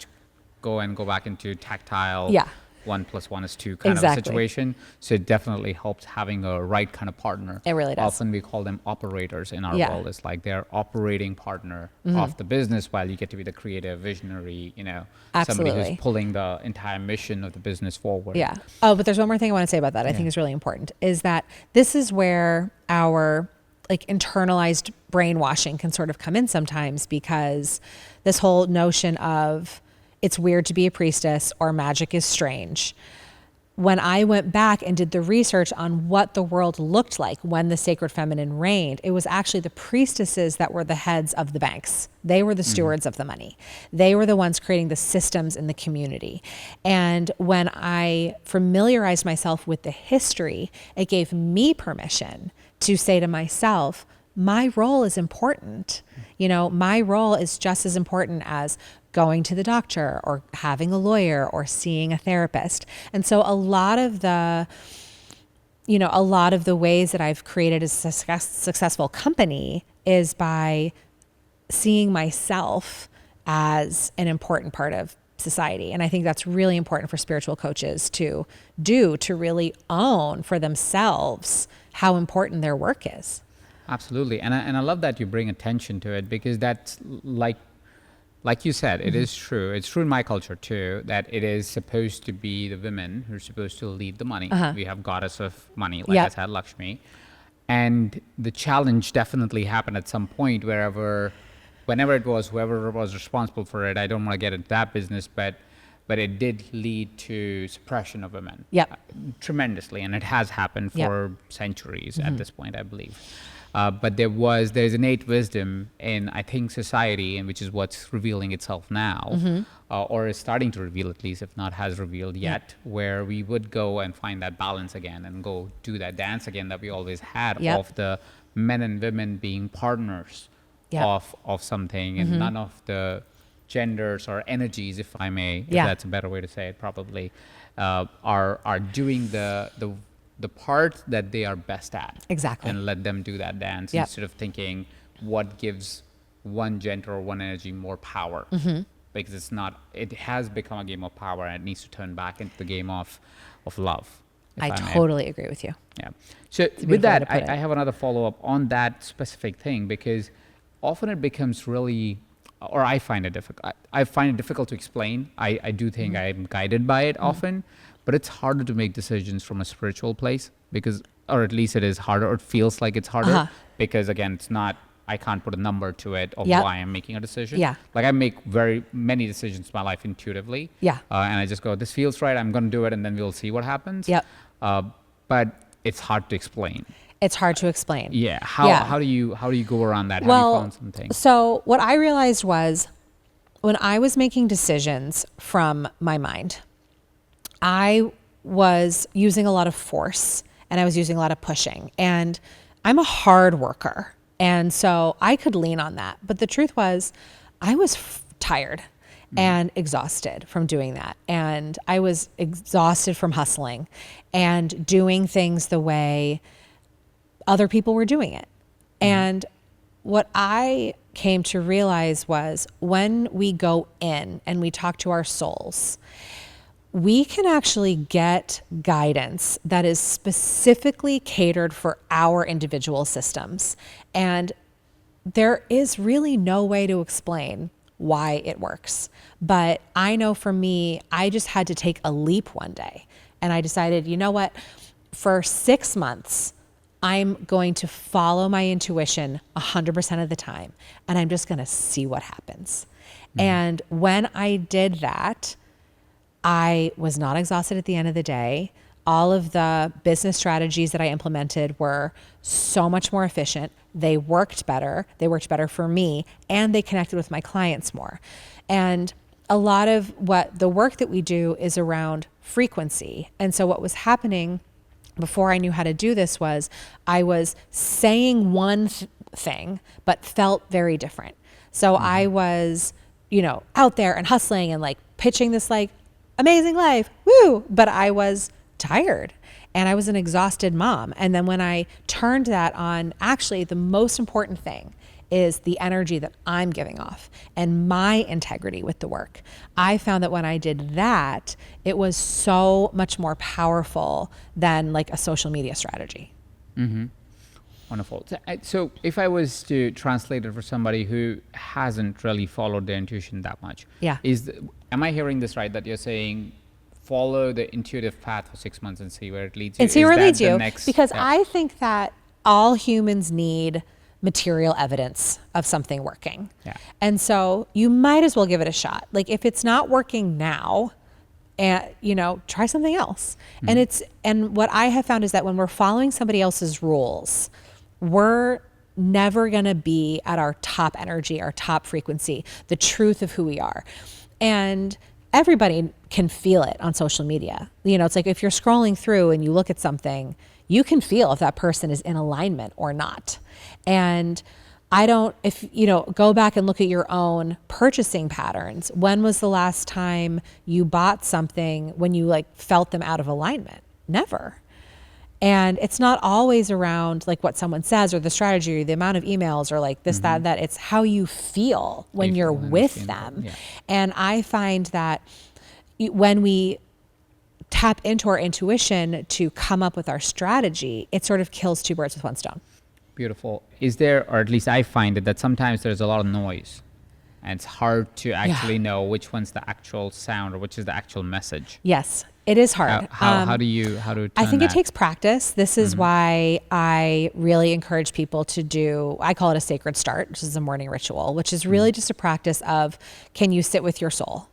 go back into tactile. 1+1=2 kind of a situation. So it definitely helps having a right kind of partner. It really does. Often we call them operators in our world. It's like they're operating partner of the business, while you get to be the creative visionary, somebody who's pulling the entire mission of the business forward. Yeah. Oh, but there's one more thing I want to say about that I think is really important, is that this is where our internalized brainwashing can sort of come in sometimes, because this whole notion of it's weird to be a priestess or magic is strange. When I went back and did the research on what the world looked like when the sacred feminine reigned, it was actually the priestesses that were the heads of the banks. They were the stewards of the money. They were the ones creating the systems in the community. And when I familiarized myself with the history, it gave me permission to say to myself, my role is important. My role is just as important as going to the doctor or having a lawyer or seeing a therapist. And so a lot of the ways that I've created a successful company is by seeing myself as an important part of society. And I think that's really important for spiritual coaches to do, to really own for themselves how important their work is. Absolutely. And I love that you bring attention to it, because that's like you said, it is true. It's true in my culture too, that it is supposed to be the women who are supposed to lead the money. We have goddess of money, like I said, Lakshmi. And the challenge definitely happened at some point whenever it was, whoever was responsible for it, I don't want to get into that business, but it did lead to suppression of women. Tremendously. And it has happened for centuries at this point, I believe. But there's innate wisdom in, I think, society, and which is what's revealing itself now, or is starting to reveal, at least, if not has revealed yet, where we would go and find that balance again and go do that dance again that we always had of the men and women being partners Yep. of something, and none of the genders or energies, if I may, if Yeah. that's a better way to say it, probably, are doing the part that they are best at. Exactly. And let them do that dance Yep. instead of thinking what gives one gender or one energy more power. Because it's not, it has become a game of power, and it needs to turn back into the game of love. if I I may. totally agree with you. Yeah. So beautiful with way that, to put it. I have another follow up on that specific thing, because often it becomes really, or I find it difficult. I find it difficult to explain. I do think Mm-hmm. I'm guided by it often, but it's harder to make decisions from a spiritual place, because, or at least it is harder, or it feels like it's harder, Uh-huh. because again, it's not, I can't put a number to it of Yep. why I'm making a decision. Yeah. Like I make very many decisions in my life intuitively. Yeah. And I just go, this feels right. I'm going to do it, and then we'll see what happens. Yep. But it's hard to explain. It's hard to explain. Yeah. How do you go around that? Have you found something? So what I realized was when I was making decisions from my mind, I was using a lot of force and I was using a lot of pushing, and I'm a hard worker. And so I could lean on that. But the truth was I was tired and exhausted from doing that. And I was exhausted from hustling and doing things the way other people were doing it. And what I came to realize was when we go in and we talk to our souls, we can actually get guidance that is specifically catered for our individual systems. And there is really no way to explain why it works. But I know for me, I just had to take a leap one day. And I decided, you know what? For 6 months, I'm going to follow my intuition 100% of the time. And I'm just going to see what happens. And when I did that, I was not exhausted at the end of the day. All of the business strategies that I implemented were so much more efficient. They worked better. They worked better for me, and they connected with my clients more. And a lot of what the work that we do is around frequency. And so what was happening before I knew how to do this was I was saying one thing, but felt very different. So I was, out there and hustling and like pitching this like amazing life, woo! But I was tired and I was an exhausted mom. And then when I turned that on, actually the most important thing is the energy that I'm giving off and my integrity with the work. I found that when I did that, it was so much more powerful than like a social media strategy. Wonderful. So if I was to translate it for somebody who hasn't really followed their intuition that much, Yeah. Am I hearing this right, that you're saying follow the intuitive path for 6 months and see where it leads you? And see where it Is that leads the you. next Because step? I think that all humans need material evidence of something working. Yeah. And so you might as well give it a shot. Like if it's not working now, and try something else. And what I have found is that when we're following somebody else's rules, we're never going to be at our top energy, our top frequency, the truth of who we are. And everybody can feel it on social media. It's like if you're scrolling through and you look at something, you can feel if that person is in alignment or not. And go back and look at your own purchasing patterns. When was the last time you bought something when you like felt them out of alignment? Never. And it's not always around like what someone says or the strategy or the amount of emails or like this, that. It's how you feel when you're with them. Yeah. And I find that when we tap into our intuition to come up with our strategy, it sort of kills two birds with one stone. Beautiful. Is there, or at least I find it, that sometimes there's a lot of noise and it's hard to actually know which one's the actual sound or which is the actual message? Yes, it is hard. How do turn I think that? it takes practice. This is why I really encourage people to do, I call it a sacred start, which is a morning ritual, which is really just a practice of, can you sit with your soul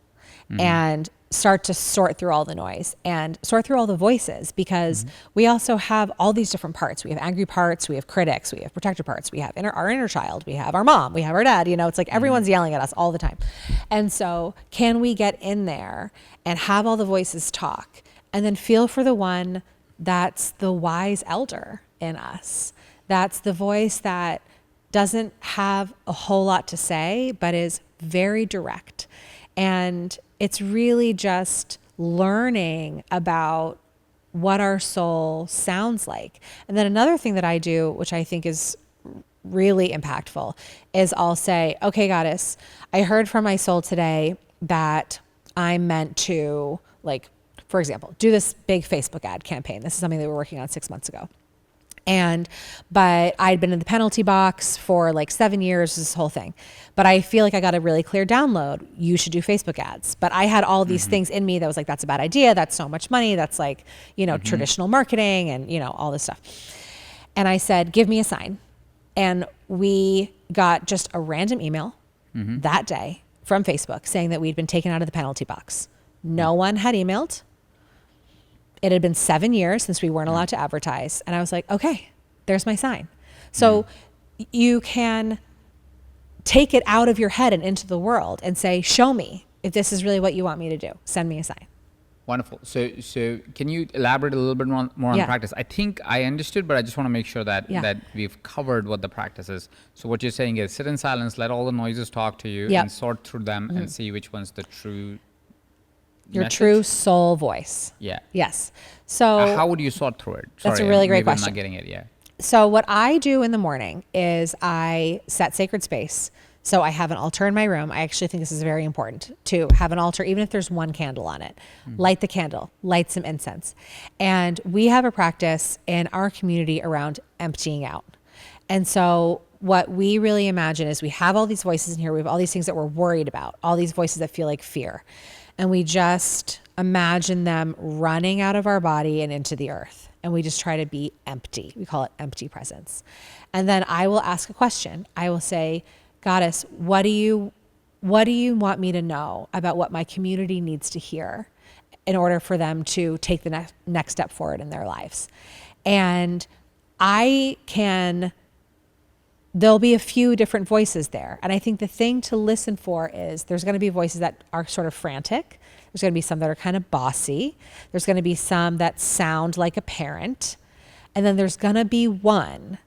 and start to sort through all the noise and sort through all the voices, because we also have all these different parts. We have angry parts, we have critics, we have protector parts, we have our inner child, we have our mom, we have our dad, it's like everyone's yelling at us all the time. And so can we get in there and have all the voices talk and then feel for the one that's the wise elder in us? That's the voice that doesn't have a whole lot to say, but is very direct. And it's really just learning about what our soul sounds like. And then another thing that I do, which I think is really impactful, is I'll say, okay, goddess, I heard from my soul today that I'm meant to, like, for example, do this big Facebook ad campaign. This is something that we were working on 6 months ago. But I'd been in the penalty box for like 7 years, this whole thing. But I feel like I got a really clear download. You should do Facebook ads. But I had all these things in me that was like, that's a bad idea. That's so much money. That's like, traditional marketing and, all this stuff. And I said, give me a sign. And we got just a random email that day from Facebook saying that we'd been taken out of the penalty box. No one had emailed. It had been 7 years since we weren't allowed to advertise. And I was like, okay, there's my sign. So you can take it out of your head and into the world and say, show me if this is really what you want me to do. Send me a sign. Wonderful. So can you elaborate a little bit more on practice? I think I understood, but I just want to make sure that we've covered what the practice is. So what you're saying is sit in silence, let all the noises talk to you, and sort through them and see which one's the true your message? True soul voice. Yeah. Yes. So how would you sort through it? That's a really great question. I'm not getting it. Yeah. So what I do in the morning is I set sacred space. So I have an altar in my room. I actually think this is very important to have an altar, even if there's one candle on it. Light the candle, light some incense. And we have a practice in our community around emptying out. And so what we really imagine is we have all these voices in here. We have all these things that we're worried about, all these voices that feel like fear. And we just imagine them running out of our body and into the earth. And we just try to be empty. We call it empty presence. And then I will ask a question. I will say, Goddess, what do you want me to know about what my community needs to hear in order for them to take the next step forward in their lives? And there'll be a few different voices there. And I think the thing to listen for is there's going to be voices that are sort of frantic. There's going to be some that are kind of bossy. There's going to be some that sound like a parent. And then there's going to be one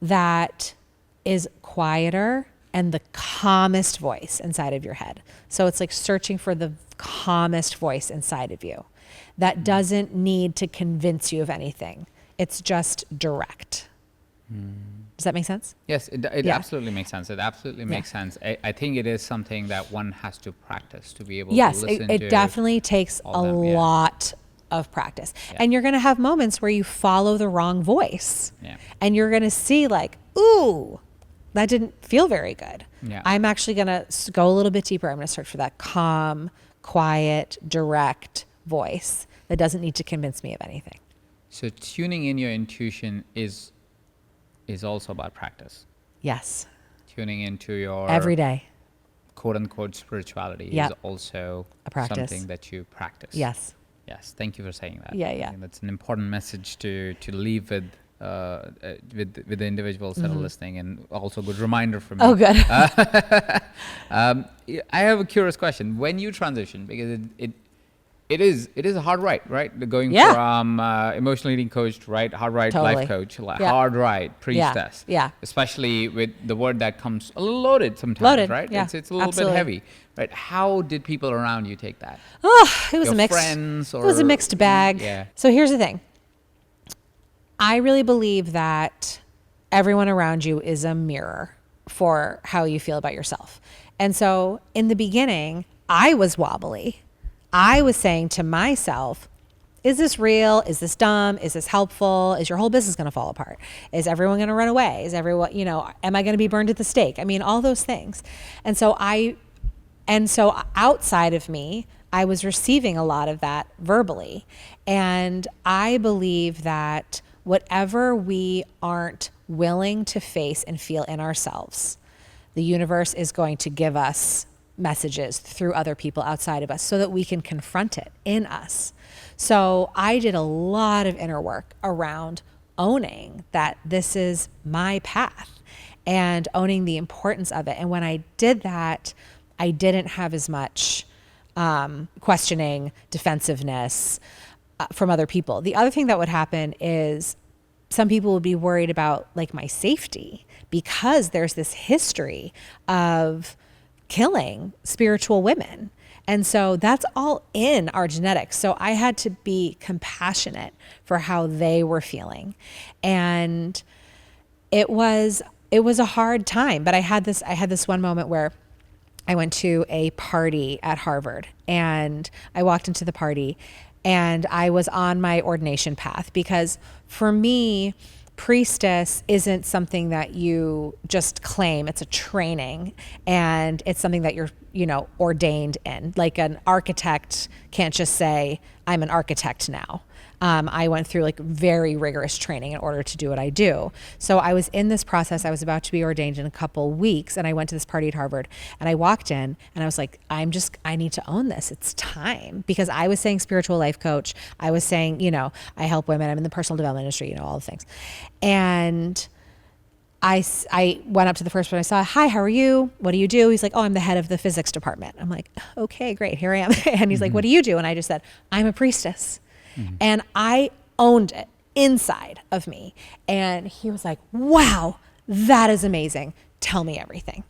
that is quieter and the calmest voice inside of your head. So it's like searching for the calmest voice inside of you that doesn't need to convince you of anything. It's just direct. Does that make sense? Yes, it absolutely makes sense. It absolutely makes sense. I think it is something that one has to practice to be able to listen to. Yes, it definitely takes a lot of practice. And you're going to have moments where you follow the wrong voice. Yeah. And you're going to see like, ooh, that didn't feel very good. Yeah. I'm actually going to go a little bit deeper. I'm going to search for that calm, quiet, direct voice that doesn't need to convince me of anything. So tuning in your intuition is also about practice. Yes. Tuning into your every day, quote unquote spirituality is also a practice. Something that you practice. Yes. Yes. Thank you for saying that. Yeah. I think that's an important message to leave with the individuals that are listening, and also a good reminder for me. Oh, good. I have a curious question. When you transition, because it is a hard ride, right? Going from emotional eating coach to hard ride life coach, hard ride priestess. Yeah. Especially with the word that comes a little loaded sometimes, right? Yeah. It's a little bit heavy, right? How did people around you take that? Oh, it was Your a mix. Friends, or it was a mixed bag. Yeah. So here's the thing. I really believe that everyone around you is a mirror for how you feel about yourself. And so in the beginning, I was wobbly. I was saying to myself, is this real? Is this dumb? Is this helpful? Is your whole business going to fall apart? Is everyone going to run away? Is everyone, am I going to be burned at the stake? I mean, all those things. And so outside of me, I was receiving a lot of that verbally. And I believe that whatever we aren't willing to face and feel in ourselves, the universe is going to give us messages through other people outside of us so that we can confront it in us. So I did a lot of inner work around owning that this is my path and owning the importance of it. And when I did that, I didn't have as much questioning, defensiveness from other people. The other thing that would happen is some people would be worried about like my safety because there's this history of killing spiritual women. And so that's all in our genetics. So I had to be compassionate for how they were feeling. And it was a hard time, but I had this one moment where I went to a party at Harvard, and I walked into the party and I was on my ordination path, because for me, priestess isn't something that you just claim. It's a training, and it's something that you're, ordained in. Like an architect can't just say, I'm an architect now. I went through like very rigorous training in order to do what I do. So I was in this process. I was about to be ordained in a couple weeks, and I went to this party at Harvard, and I walked in and I was like, I need to own this. It's time, because I was saying spiritual life coach. I was saying, I help women. I'm in the personal development industry, all the things. And I went up to the first one I saw. Hi, how are you? What do you do? He's like, oh, I'm the head of the physics department. I'm like, okay, great. Here I am. And he's like, what do you do? And I just said, I'm a priestess. And I owned it inside of me. And he was like, wow, that is amazing. Tell me everything.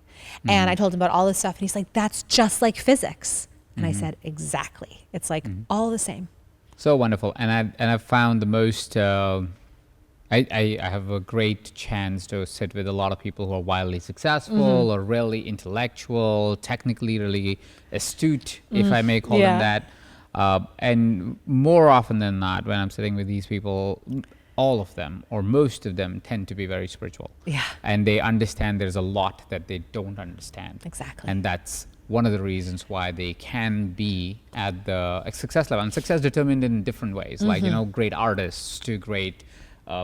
And I told him about all this stuff. And he's like, that's just like physics. And I said, exactly. It's like all the same. So wonderful. And I've found the most, I have a great chance to sit with a lot of people who are wildly successful or really intellectual, technically really astute, if I may call them that. And more often than not, when I'm sitting with these people, all of them or most of them tend to be very spiritual. Yeah. And they understand there's a lot that they don't understand. Exactly. And that's one of the reasons why they can be at the success level. And success determined in different ways, like, great artists to great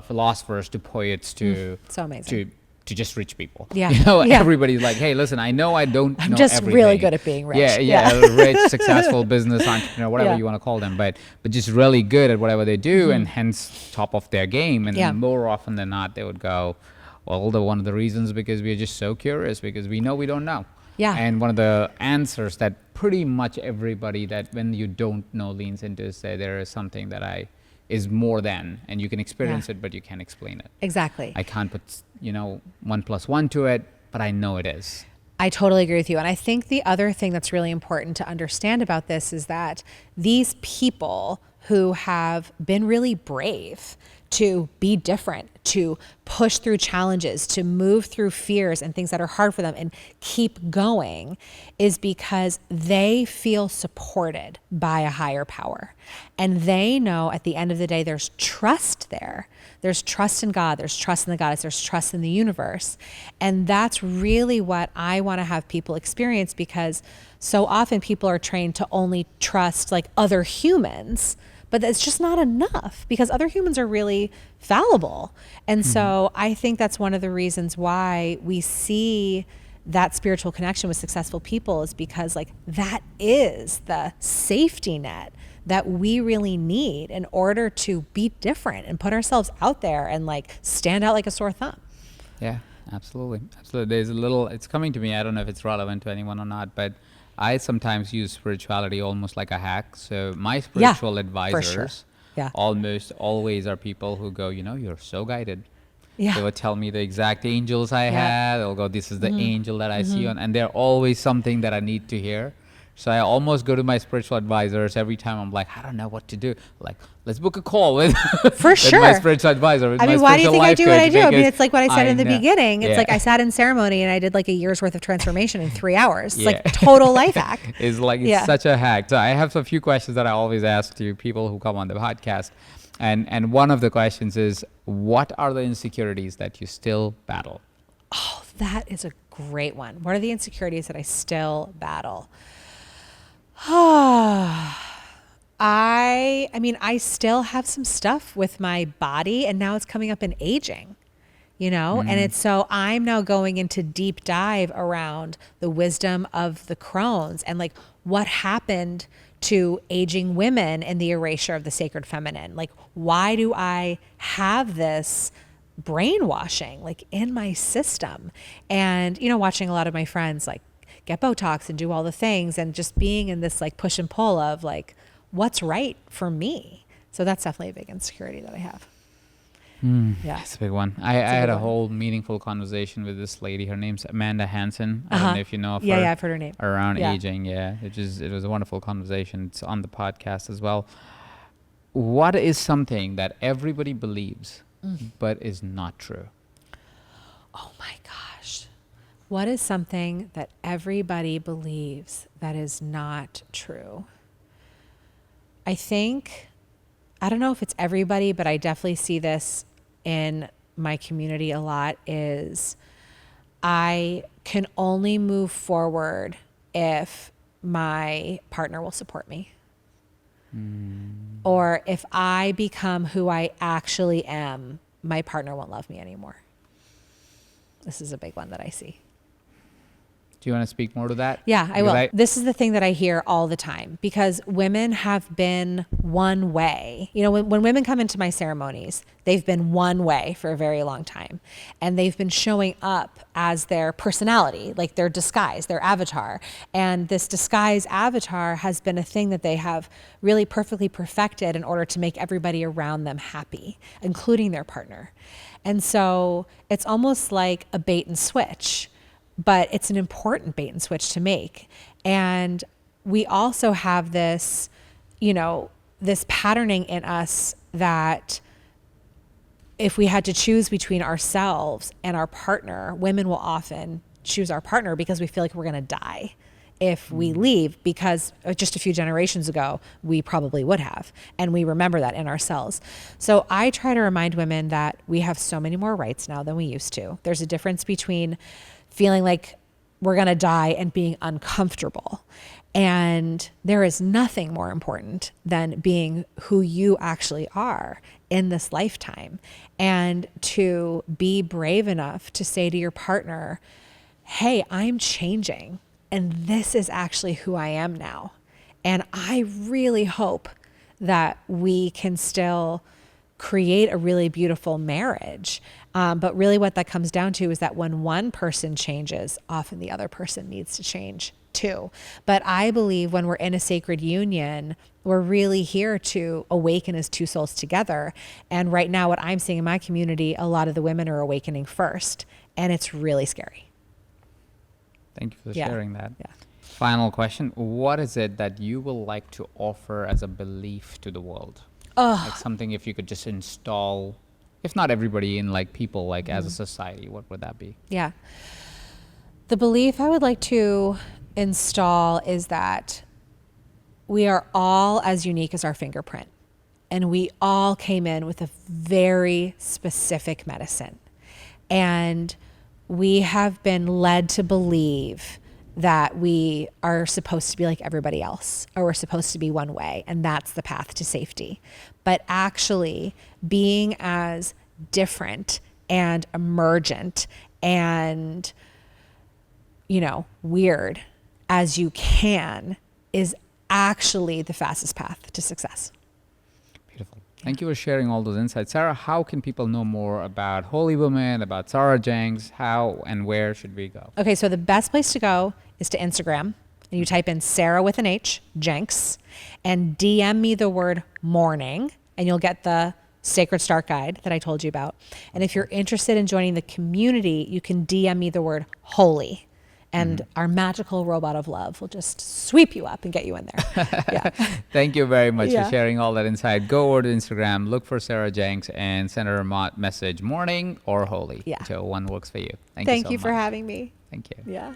philosophers to poets to so amazing. To just rich people. Yeah. Everybody's like, hey, listen, I know I don't I'm know just everything. really good at being rich. Rich, successful business entrepreneur, whatever you want to call them, but just really good at whatever they do, and hence top of their game. And more often than not, they would go, well, one of the reasons because we're just so curious, because we know we don't know. Yeah. And one of the answers that pretty much everybody that when you don't know leans into is say there is something that is more than, and you can experience it, but you can't explain it. Exactly. I can't put, 1 + 1 to it, but I know it is. I totally agree with you. And I think the other thing that's really important to understand about this is that these people who have been really brave to be different, to push through challenges, to move through fears and things that are hard for them and keep going, is because they feel supported by a higher power. And they know at the end of the day, there's trust there. There's trust in God, there's trust in the goddess, there's trust in the universe. And that's really what I want to have people experience, because so often people are trained to only trust like other humans, but it's just not enough, because other humans are really fallible. And so I think that's one of the reasons why we see that spiritual connection with successful people, is because like that is the safety net that we really need in order to be different and put ourselves out there and like stand out like a sore thumb. Yeah, absolutely. Absolutely. There's it's coming to me, I don't know if it's relevant to anyone or not, but I sometimes use spirituality almost like a hack. So my spiritual advisors almost always are people who go, you're so guided. Yeah. They would tell me the exact angels I had. They'll go, this is the angel that I see on. And they're always something that I need to hear. So I almost go to my spiritual advisors every time. I'm like, I don't know what to do. Like, let's book a call with, for sure. with my spiritual advisor. I mean, why do you think I do what I do? I mean, it's like what I said in the beginning. It's like I sat in ceremony and I did like a year's worth of transformation in 3 hours. It's like total life hack. It's such a hack. So I have a few questions that I always ask to people who come on the podcast. And one of the questions is, what are the insecurities that you still battle? Oh, that is a great one. What are the insecurities that I still battle? I still have some stuff with my body, and now it's coming up in aging, and it's so I'm now going into deep dive around the wisdom of the Crohn's and like what happened to aging women and the erasure of the sacred feminine. Like, why do I have this brainwashing like in my system? And, watching a lot of my friends like get Botox and do all the things, and just being in this like push and pull of like, what's right for me? So that's definitely a big insecurity that I have. Yeah. That's a big one. I had big a one. whole meaningful conversation with this lady. Her name's Amanda Hansen. I don't know if you know of Yeah, her. yeah, I've heard her name. Around Yeah. aging, yeah. It was a wonderful conversation. It's on the podcast as well. What is something that everybody believes but is not true? Oh my gosh. What is something that everybody believes that is not true? I don't know if it's everybody, but I definitely see this in my community a lot, is I can only move forward if my partner will support me. Or if I become who I actually am, my partner won't love me anymore. This is a big one that I see. Do you want to speak more to that? Yeah, I Because will. This is the thing that I hear all the time, because women have been one way. You know, when women come into my ceremonies, they've been one way for a very long time. And they've been showing up as their personality, like their disguise, their avatar. And this disguise avatar has been a thing that they have really perfectly perfected in order to make everybody around them happy, including their partner. And so it's almost like a bait and switch, but it's an important bait and switch to make. And we also have this, this patterning in us that if we had to choose between ourselves and our partner, women will often choose our partner because we feel like we're going to die if we leave, because just a few generations ago, we probably would have. And we remember that in ourselves. So I try to remind women that we have so many more rights now than we used to. There's a difference between feeling like we're going to die and being uncomfortable. And there is nothing more important than being who you actually are in this lifetime, and to be brave enough to say to your partner, hey, I'm changing, and this is actually who I am now. And I really hope that we can still create a really beautiful marriage. But really what that comes down to is that when one person changes, often the other person needs to change too. But I believe when we're in a sacred union, we're really here to awaken as two souls together. And right now, what I'm seeing in my community, a lot of the women are awakening first, and it's really scary. Thank you for sharing that. Yeah. Final question. What is it that you will like to offer as a belief to the world? Like something, if you could just install, if not everybody, in like people, like as a society, what would that be? Yeah. The belief I would like to install is that we are all as unique as our fingerprint. And we all came in with a very specific medicine. And we have been led to believe that we are supposed to be like everybody else, or we're supposed to be one way, and that's the path to safety. But actually being as different and emergent and, weird as you can is actually the fastest path to success. Beautiful. Thank you for sharing all those insights. Sarah, how can people know more about Holy Woman, about Sarah Jenks? How and where should we go? Okay, so the best place to go is to Instagram, and you type in Sarah with an H, Jenks, and DM me the word morning, and you'll get the Sacred Start Guide that I told you about. And if you're interested in joining the community, you can DM me the word holy, and our magical robot of love will just sweep you up and get you in there. Yeah. Thank you very much Yeah. for sharing all that insight. Go over to Instagram, look for Sarah Jenks, and send her a message, morning or holy. Yeah. Whichever one works for you. Thank so you for much. having me. Thank you. Yeah.